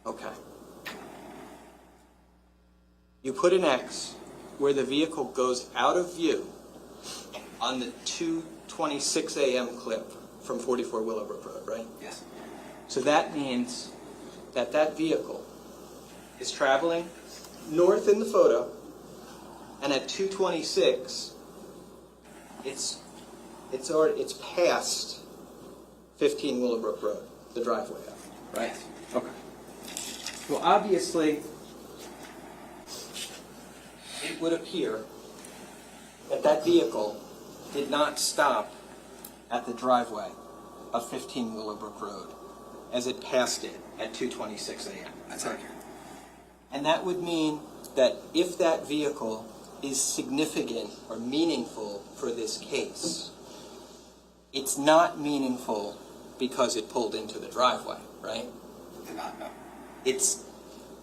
Okay. You put an X where the vehicle goes out of view on the 2:26 a.m. clip from 44 Willowbrook Road, right? Yes. So that means that that vehicle is traveling north in the photo, and at 2:26, it's past 15 Willowbrook Road, the driveway up, right? Okay. Well, obviously, it would appear that that vehicle did not stop at the driveway of 15 Willowbrook Road as it passed it at 2:26 a.m. That's accurate. And that would mean that if that vehicle is significant or meaningful for this case, it's not meaningful because it pulled into the driveway, right? Did not know. It's,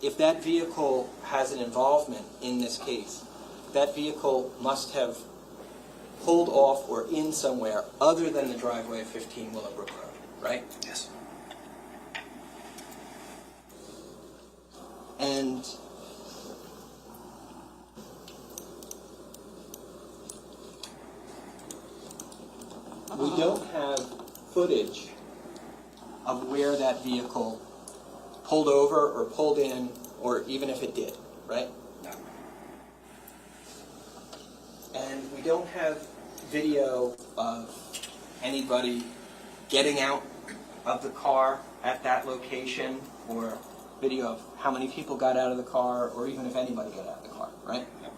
if that vehicle has an involvement in this case, that vehicle must have pulled off or in somewhere other than the driveway of 15 Willowbrook Road, right? Yes. And we don't have footage of where that vehicle pulled over or pulled in, or even if it did, right? No. And we don't have video of anybody getting out of the car at that location, or video of how many people got out of the car, or even if anybody got out of the car, right? No.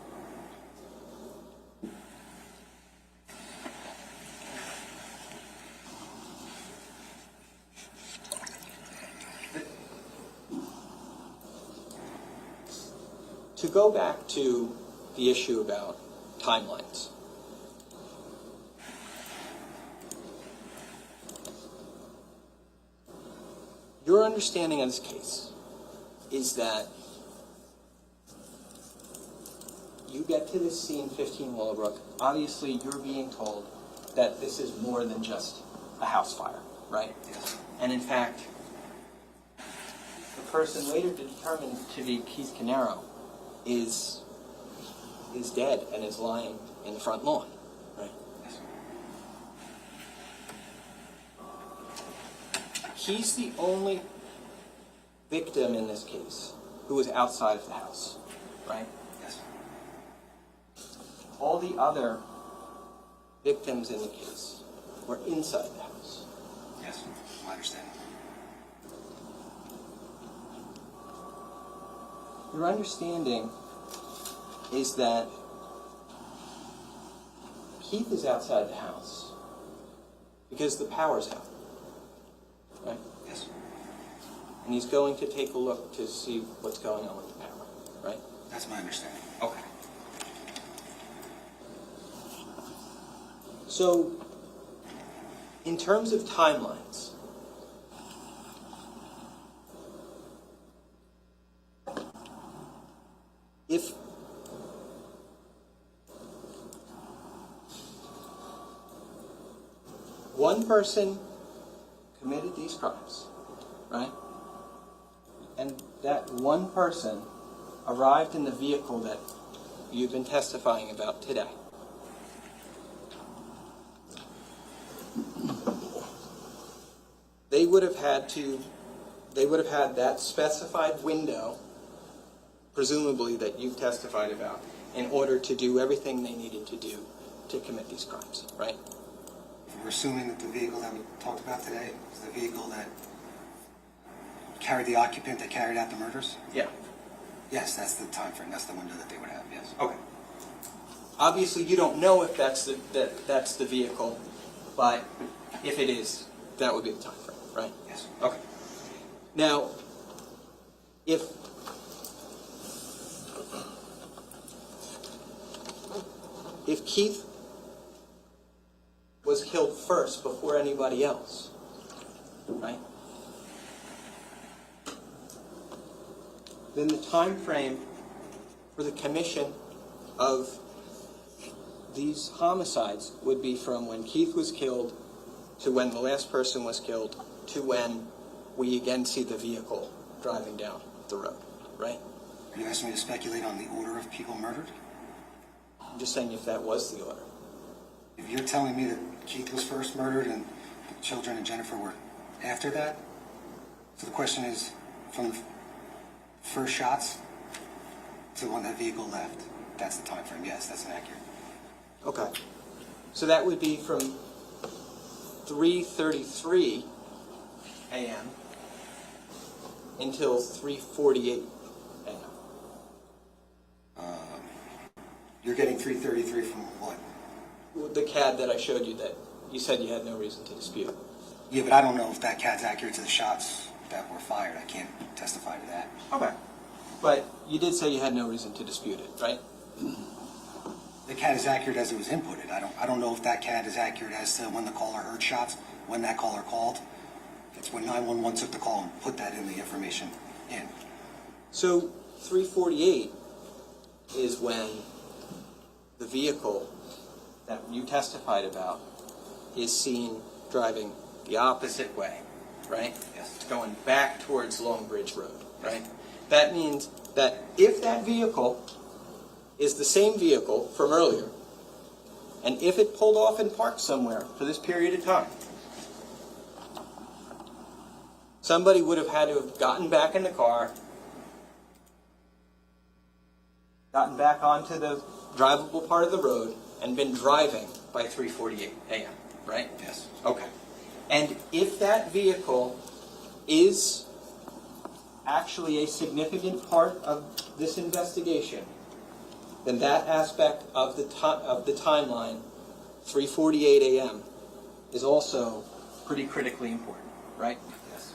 To go back to the issue about timelines. Your understanding of this case is that you get to this scene, 15 Willowbrook. Obviously, you're being told that this is more than just a house fire, right? Yes. And in fact, the person later determined to be Keith Caneiro is dead and is lying in the front lawn, right? Yes. He's the only victim in this case who was outside of the house, right? Yes. All the other victims in the case were inside the house. Yes. My understanding. Your understanding is that Keith is outside the house because the power's out, right? Yes. And he's going to take a look to see what's going on with the power, right? That's my understanding. Okay. So, in terms of timelines, if one person committed these crimes, right? And that one person arrived in the vehicle that you've been testifying about today. They would have had that specified window, presumably that you've testified about, in order to do everything they needed to do to commit these crimes, right? We're assuming that the vehicle that we talked about today is the vehicle that carried the occupant that carried out the murders? Yeah. Yes, that's the time frame. That's the window that they would have, yes. Okay. Obviously, you don't know if that's the vehicle, but if it is, that would be the time frame, right? Yes. Okay. Now, if Keith was killed first before anybody else, right? Then the time frame for the commission of these homicides would be from when Keith was killed to when the last person was killed to when we again see the vehicle driving down the road, right? Are you asking me to speculate on the order of people murdered? I'm just saying if that was the order. If you're telling me that Keith was first murdered and the children and Jennifer were after that, so the question is, from the first shots to when that vehicle left, that's the time frame. Yes, that's inaccurate. Okay. So that would be from 3:33 a.m. until 3:48 a.m. You're getting 333 from what? The CAD that I showed you that you said you had no reason to dispute. Yeah, but I don't know if that CAD's accurate to the shots that were fired. I can't testify to that. Okay. But you did say you had no reason to dispute it, right? The CAD is accurate as it was inputted. I don't know if that CAD is accurate as to when the caller heard shots, when that caller called. It's when 911 took the call and put that in the information in. So 3:48 is when the vehicle that you testified about is seen driving the opposite way, right? Yes. Going back towards Long Bridge Road, right? That means that if that vehicle is the same vehicle from earlier, and if it pulled off and parked somewhere for this period of time, somebody would have had to have gotten back in the car, gotten back onto the drivable part of the road, and been driving by 3:48 a.m., right? Yes. Okay. And if that vehicle is actually a significant part of this investigation, then that aspect of the timeline, 3:48 a.m., is also pretty critically important, right? Yes.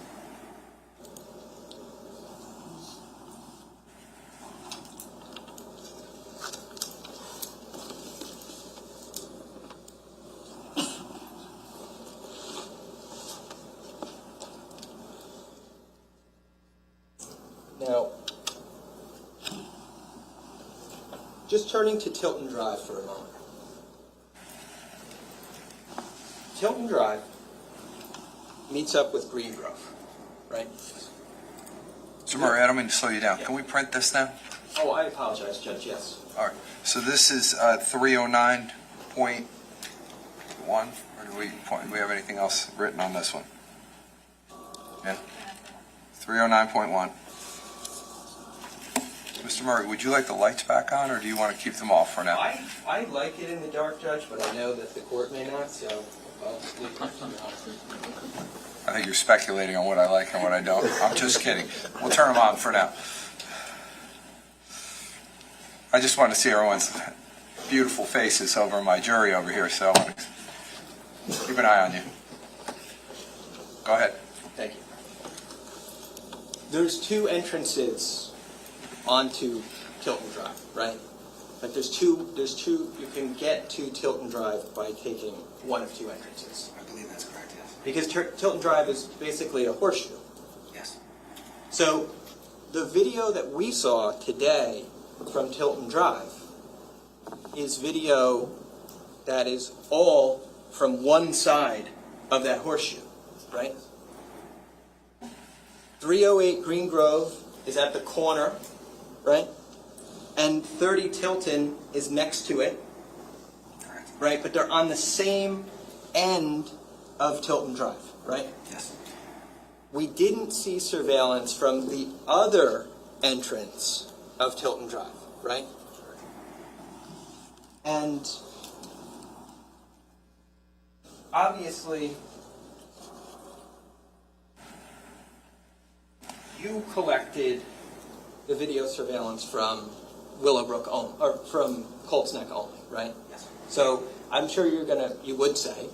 Now, just turning to Tilton Drive for a moment. Tilton Drive meets up with Green Grove, right? Mr. Murray, I don't mean to slow you down. Can we print this now? Oh, I apologize, Judge, yes. All right. So this is 309.1, or do we have anything else written on this one? Yeah. 309.1. Mr. Murray, would you like the lights back on, or do you want to keep them off for now? I like it in the dark, Judge, but I know that the court may not, so I'll leave it to you. I think you're speculating on what I like and what I don't. I'm just kidding. We'll turn them on for now. I just want to see everyone's beautiful faces over my jury over here, so I want to keep an eye on you. Go ahead. Thank you. There's two entrances onto Tilton Drive, right? Like there's two, you can get to Tilton Drive by taking one of two entrances. I believe that's correct, yes. Because Tilton Drive is basically a horseshoe. Yes. So the video that we saw today from Tilton Drive is video that is all from one side of that horseshoe, right? 308 Green Grove is at the corner, right? And 30 Tilton is next to it, Correct. right? But they're on the same end of Tilton Drive, right? Yes. We didn't see surveillance from the other entrance of Tilton Drive, right? And obviously, you collected the video surveillance from Willowbrook only, or from Colts Neck only, right? Yes. So I'm sure you would say,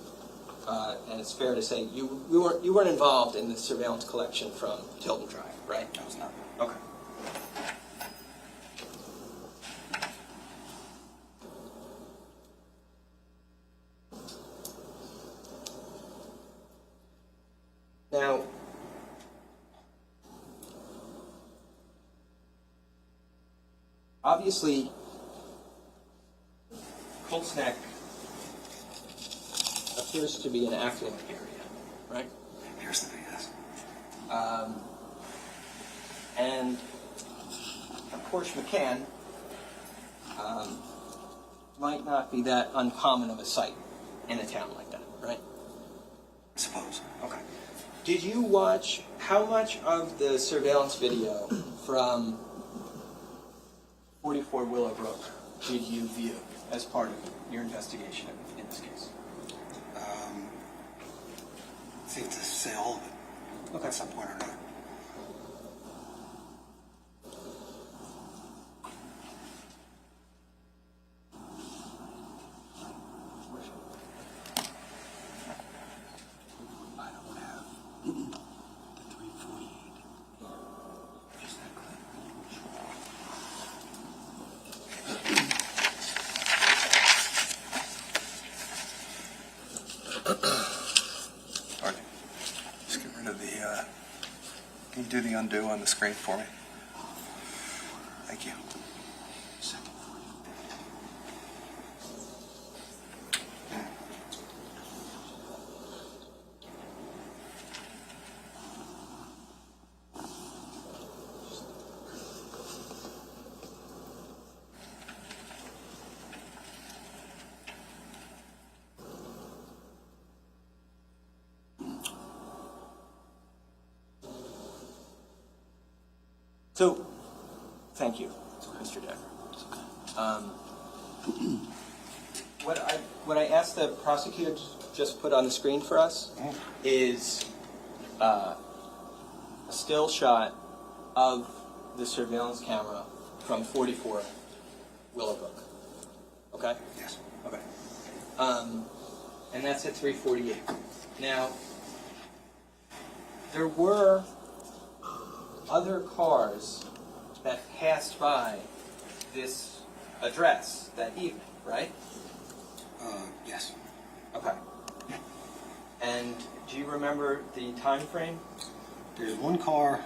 and it's fair to say, you weren't involved in the surveillance collection from Tilton Drive, right? I was not. Okay. Now, obviously, Colts Neck appears to be an affluent area, right? Here's the thing, yes. And a Porsche Macan might not be that uncommon of a sight in a town like that, right? I suppose. Okay. Did you watch, how much of the surveillance video from 44 Willowbrook did you view as part of your investigation in this case? Safe to say all of it. Okay. At some point or another. I don't have the 348. Just that clip. All right. Just get rid of the, can you do the undo on the screen for me? Thank you. Second for you. So, thank you, Mr. Decker. What I asked the prosecutor to just put on the screen for us is a still shot of the surveillance camera from 44 Willowbrook. Okay? Yes. Okay. And that's at 3:48. Now, there were other cars that passed by this address that evening, right? Yes. Okay. And do you remember the time frame? There's one car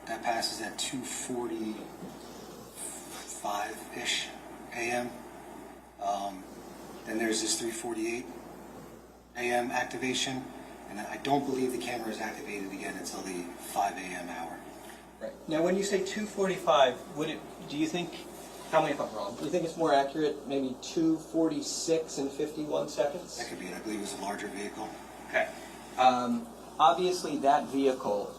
that passes at 2:45-ish a.m. Then there's this 3:48 a.m. activation, and I don't believe the camera is activated again until the 5 a.m. hour. Right. Now, when you say 2:45, do you think, tell me if I'm wrong, do you think it's more accurate, maybe 2:46 and 51 seconds? That could be it. I believe it was a larger vehicle. Okay. Obviously, that vehicle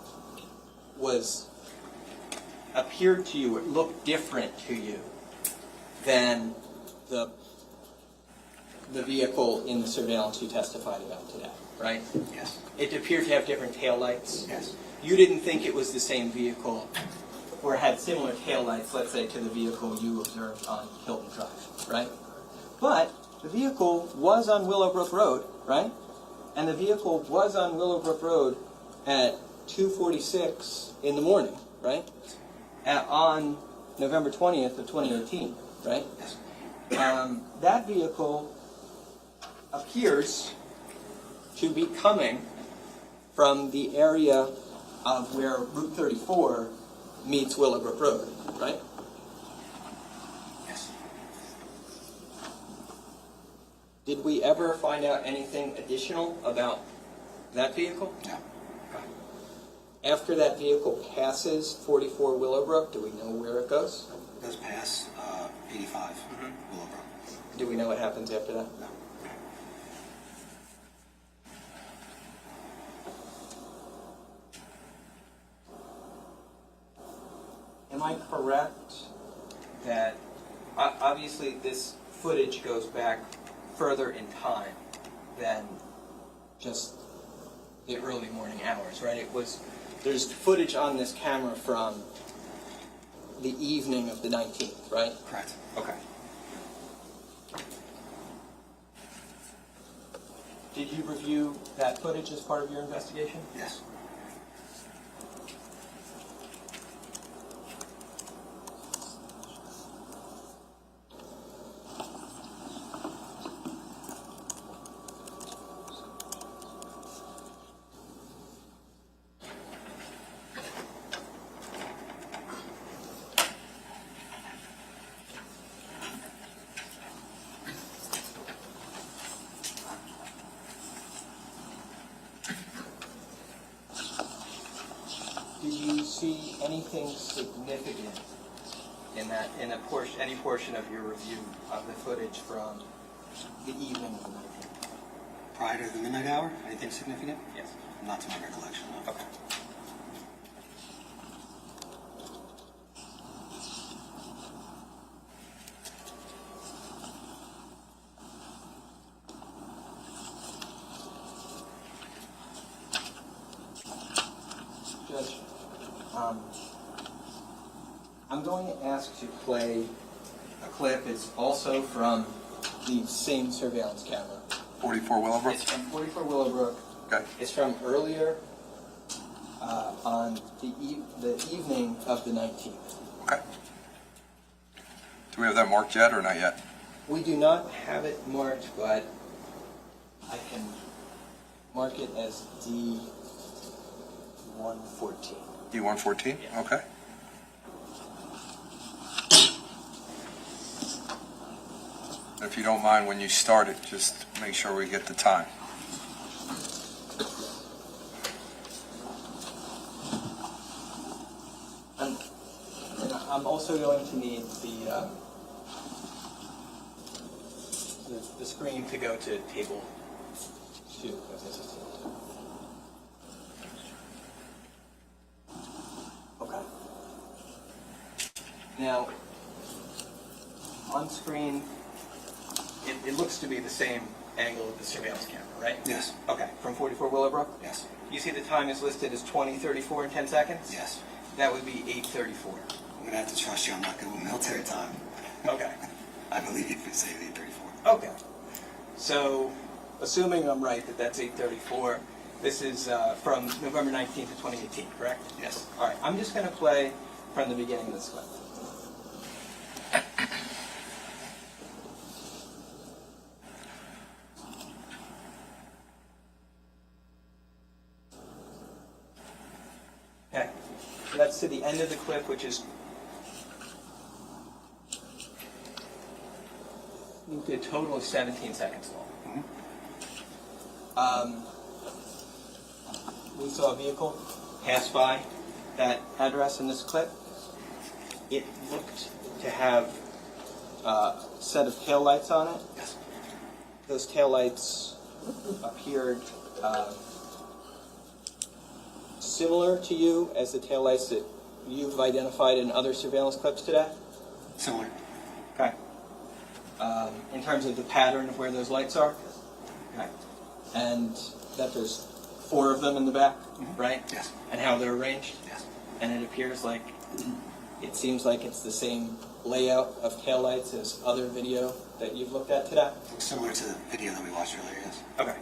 appeared to you, it looked different to you than the vehicle in the surveillance you testified about today, right? Yes. It appeared to have different taillights. Yes. You didn't think it was the same vehicle or had similar taillights, let's say, to the vehicle you observed on Hilton Drive, right? But the vehicle was on Willowbrook Road, right? And the vehicle was on Willowbrook Road at 2:46 in the morning, right? On November 20th of 2018. right? Yes. That vehicle appears to be coming from the area of where Route 34 meets Willowbrook Road, right? Yes. Did we ever find out anything additional about that vehicle? No. After that vehicle passes 44 Willowbrook, do we know where it goes? It goes past 85 Willowbrook. Do we know what happens after that? No. Am I correct that obviously this footage goes back further in time than just the early morning hours, right? There's footage on this camera from the evening of the 19th, right? Correct. Okay. Did you review that footage as part of your investigation? Yes. Did you see anything significant in any portion of your review of the footage from the evening of the 19th? Prior to the midnight hour, anything significant? Yes. Not to my recollection, no. Okay. Judge, I'm going to ask to play a clip. It's also from the same surveillance camera. 44 Willowbrook? It's from 44 Willowbrook. Okay. It's from earlier on the evening of the 19th. Okay. Do we have that marked yet or not yet? We do not have it marked, but I can mark it as D114. D114? Yeah. Okay. If you don't mind, when you start it, just make sure we get the time. And I'm also going to need the screen to go to table 2. Because this is table 2. Okay. Now, on screen, it looks to be the same angle of the surveillance camera, right? Yes. Okay, from 44 Willowbrook? Yes. You see the time is listed as 20:34 and 10 seconds? Yes. That would be 8:34. I'm gonna have to trust you. I'm not good with military time. Okay. I believe you can say 8:34. Okay. So, assuming I'm right that that's 8:34, this is from November 19th to 2018, correct? Yes. All right, I'm just going to play from the beginning of this clip. Okay, so that's to the end of the clip, which is a total of 17 seconds long. We saw a vehicle pass by that address in this clip. It looked to have a set of taillights on it. Yes. Those taillights appeared similar to you as the taillights that you've identified in other surveillance clips today? Similar. Okay. In terms of the pattern of where those lights are? Okay. And that there's 4 of them in the back, right? Yes. And how they're arranged? Yes. And it appears like, it seems like it's the same layout of taillights as other video that you've looked at today? Similar to the video that we watched earlier, yes. Okay.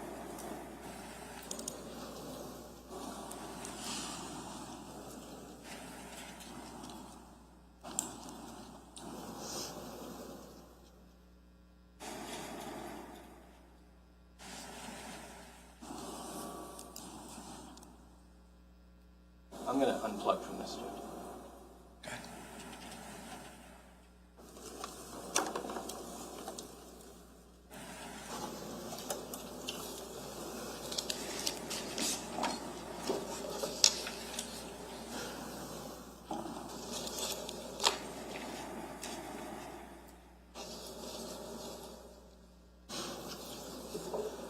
I'm going to unplug from this.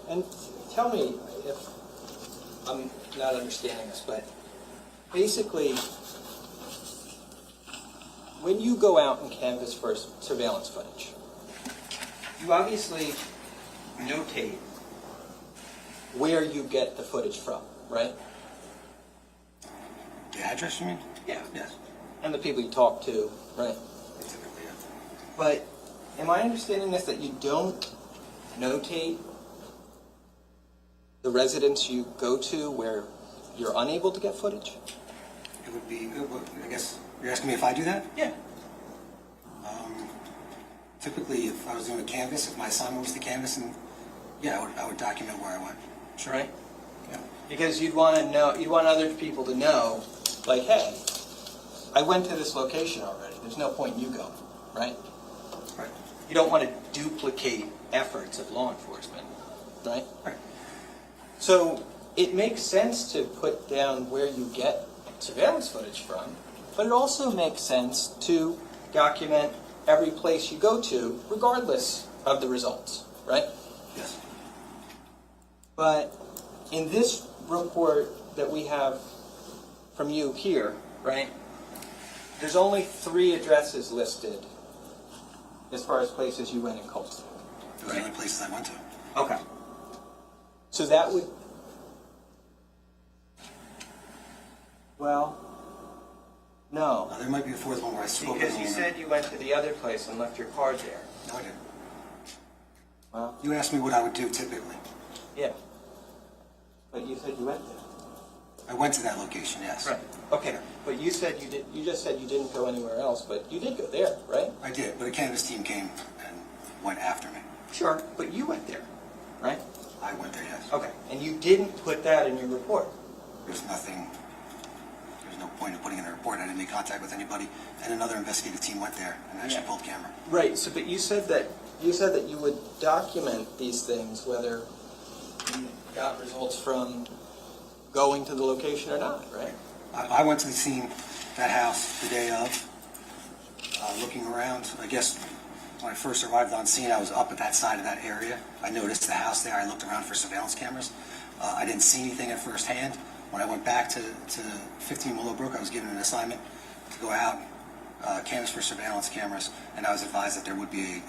And tell me if I'm not understanding this, but basically, when you go out and canvass for surveillance footage, you obviously notate where you get the footage from, right? The address, you mean? Yeah. Yes. And the people you talk to, right? Typically, yeah. But am I understanding this, that you don't notate the residence you go to where you're unable to get footage? It would be, I guess, you're asking me if I do that? Yeah. Typically, if I was doing a canvas, if my assignment was to canvas, and yeah, I would document where I went. Sure. Right? Yeah. Because you'd want to know, you'd want other people to know, like, hey, I went to this location already. There's no point in you going, right? Right. You don't want to duplicate efforts of law enforcement, right? Right. So it makes sense to put down where you get surveillance footage from, but it also makes sense to document every place you go to, regardless of the results, right? Yes. But in this report that we have from you here, right, there's only 3 addresses listed as far as places you went in Colts Neck. Those are the only places I went to. Okay. So that would, well, no. There might be a fourth one where I spoke with Because a you woman. said you went to the other place and left your car there. No, I didn't. Well, You asked me what I would do typically. yeah. But you said you went there. I went to that location, yes. Right. Okay. But you said you did. You just said you didn't go anywhere else, but you did go there, right? I did, but a canvas team came and went after me. Sure. But you went there, right? I went there, yes. Okay. And you didn't put that in your report. There's no point in putting in a report. I didn't make contact with anybody, and another investigative team went there and actually Yeah. pulled camera. Right. So, but you said that you would document these things, whether you got results from going to the location or not, right? I went to the scene, that house, the day of, looking around. I guess when I first arrived on scene, I was up at that side of that area. I noticed the house there. I looked around for surveillance cameras. I didn't see anything at first hand. When I went back to 15 Willowbrook, I was given an assignment to go out, canvass for surveillance cameras, and I was advised that there would be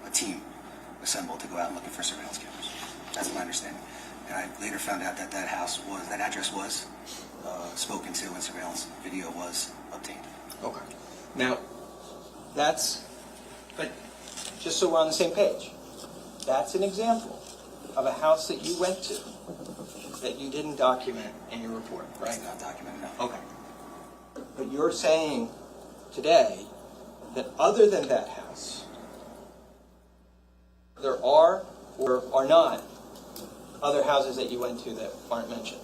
a team assembled to go out looking for surveillance cameras. That's my understanding. And I later found out that that address was spoken to and surveillance video was obtained. Okay. Now, but just so we're on the same page, that's an example of a house that you went to that you didn't document in your report, right? It's not documented, no. Okay. But you're saying today that other than that house, there are or are not other houses that you went to that aren't mentioned?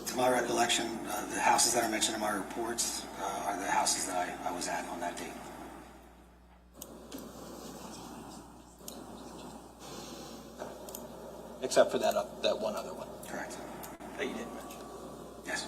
To my recollection, the houses that are mentioned in my reports are the houses that I was at on that date. Except for that one other one Correct. that you didn't mention. Yes.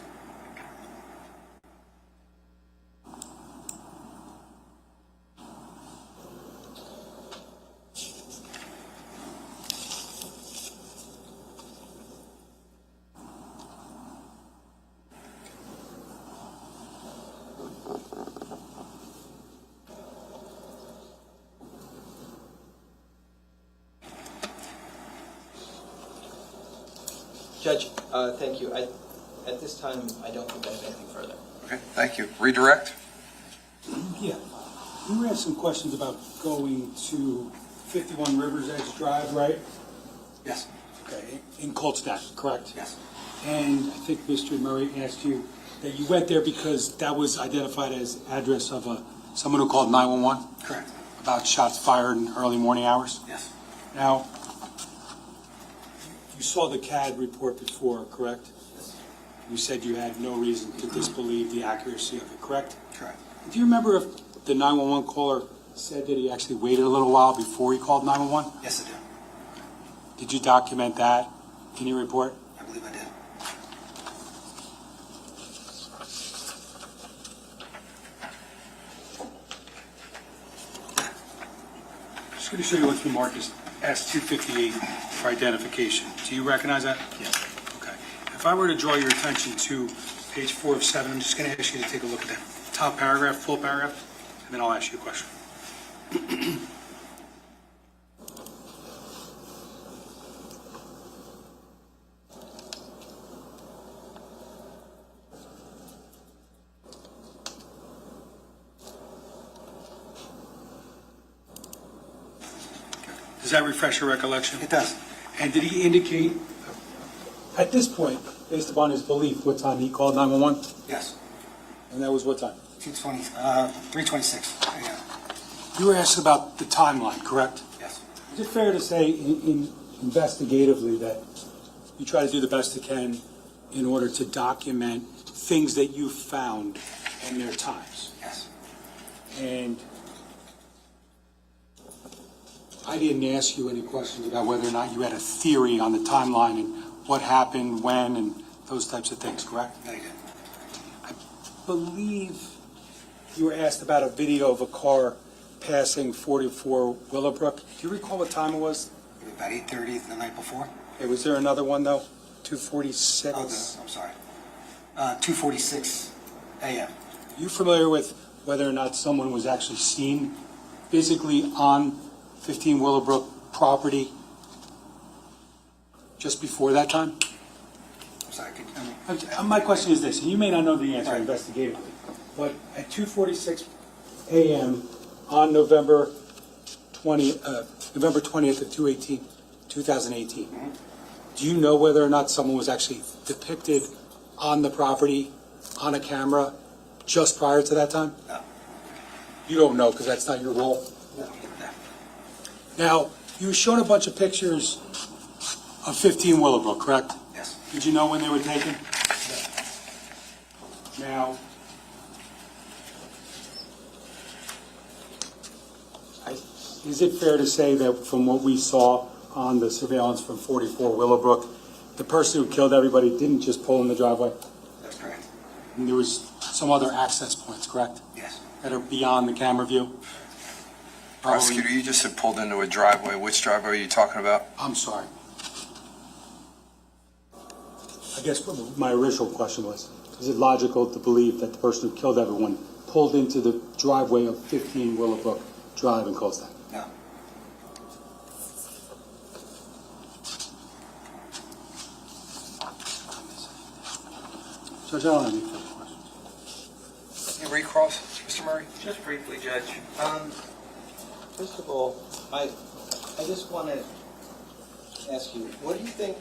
Judge, thank you. At this time, I don't think I have anything further. Okay, thank you. Redirect? Yeah. We were asked some questions about going to 51 Rivers Edge Drive, right? Yes. Okay, in Colts Neck, correct? Yes. And I think Mr. Murray asked you that you went there because that was identified as address of someone who called 911 Correct. about shots fired in early morning hours. Yes. Now, you saw the CAD report before, correct? Yes. You said you had no reason to disbelieve the accuracy of it, correct? Correct. Do you remember if the 911 caller said that he actually waited a little while before he called 911? Yes, I do. Did you document that? Can you report? I believe I did. Just going to show you what's been marked as S-258 for identification. Do you recognize that? Yes. Okay. If I were to draw your attention to page 4 of 7, I'm just going to ask you to take a look at that top paragraph, full paragraph, and then I'll ask you a question. Does that refresh your recollection? It does. And did he indicate, at this point, based upon his belief, what time he called 911? Yes. And that was what time? 3:26. Yeah. You were asked about the timeline, correct? Yes. Is it fair to say investigatively that you try to do the best you can in order to document things that you found in their times? Yes. And I didn't ask you any questions about whether or not you had a theory on the timeline and what happened, when, and those types of things, correct? No, you didn't. I believe you were asked about a video of a car passing 44 Willowbrook. Do you recall what time it was? About 8:30 the night before. Okay, was there another one, though? 2:46? I'm sorry. 2:46 a.m. You familiar with whether or not someone was actually seen physically on 15 Willowbrook property just before that time? I'm sorry. My question is this, and you may not know the answer Right. investigatively, but at 2:46 a.m. on November 20th of 2018, do you know whether or not someone was actually depicted on the property on a camera just prior to that time? No. You don't know because that's not your role? No. Now, you were shown a bunch of pictures of 15 Willowbrook, correct? Yes. Did you know when they were taken? Now, is it fair to say that from what we saw on the surveillance from 44 Willowbrook, the person who killed everybody didn't just pull in the driveway? That's correct. And there was some other access points, correct? Yes. That are beyond the camera view? Prosecutor, you just said pulled into a driveway. Which driveway are you talking about? I'm sorry. I guess my original question was, is it logical to believe that the person who killed everyone pulled into the driveway of 15 Willowbrook Drive in Colts Neck? No. Judge, I don't have any further questions. Any recross, Mr. Murray? Just briefly, Judge. First of all, I just want to ask you, what do you think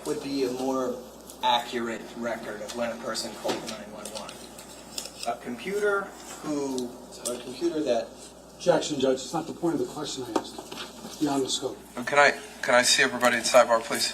would be a more accurate record of when a person called 911? A computer that... Objection, Judge. It's not the point of the question I asked. It's beyond the scope. Can I see everybody at sidebar, please?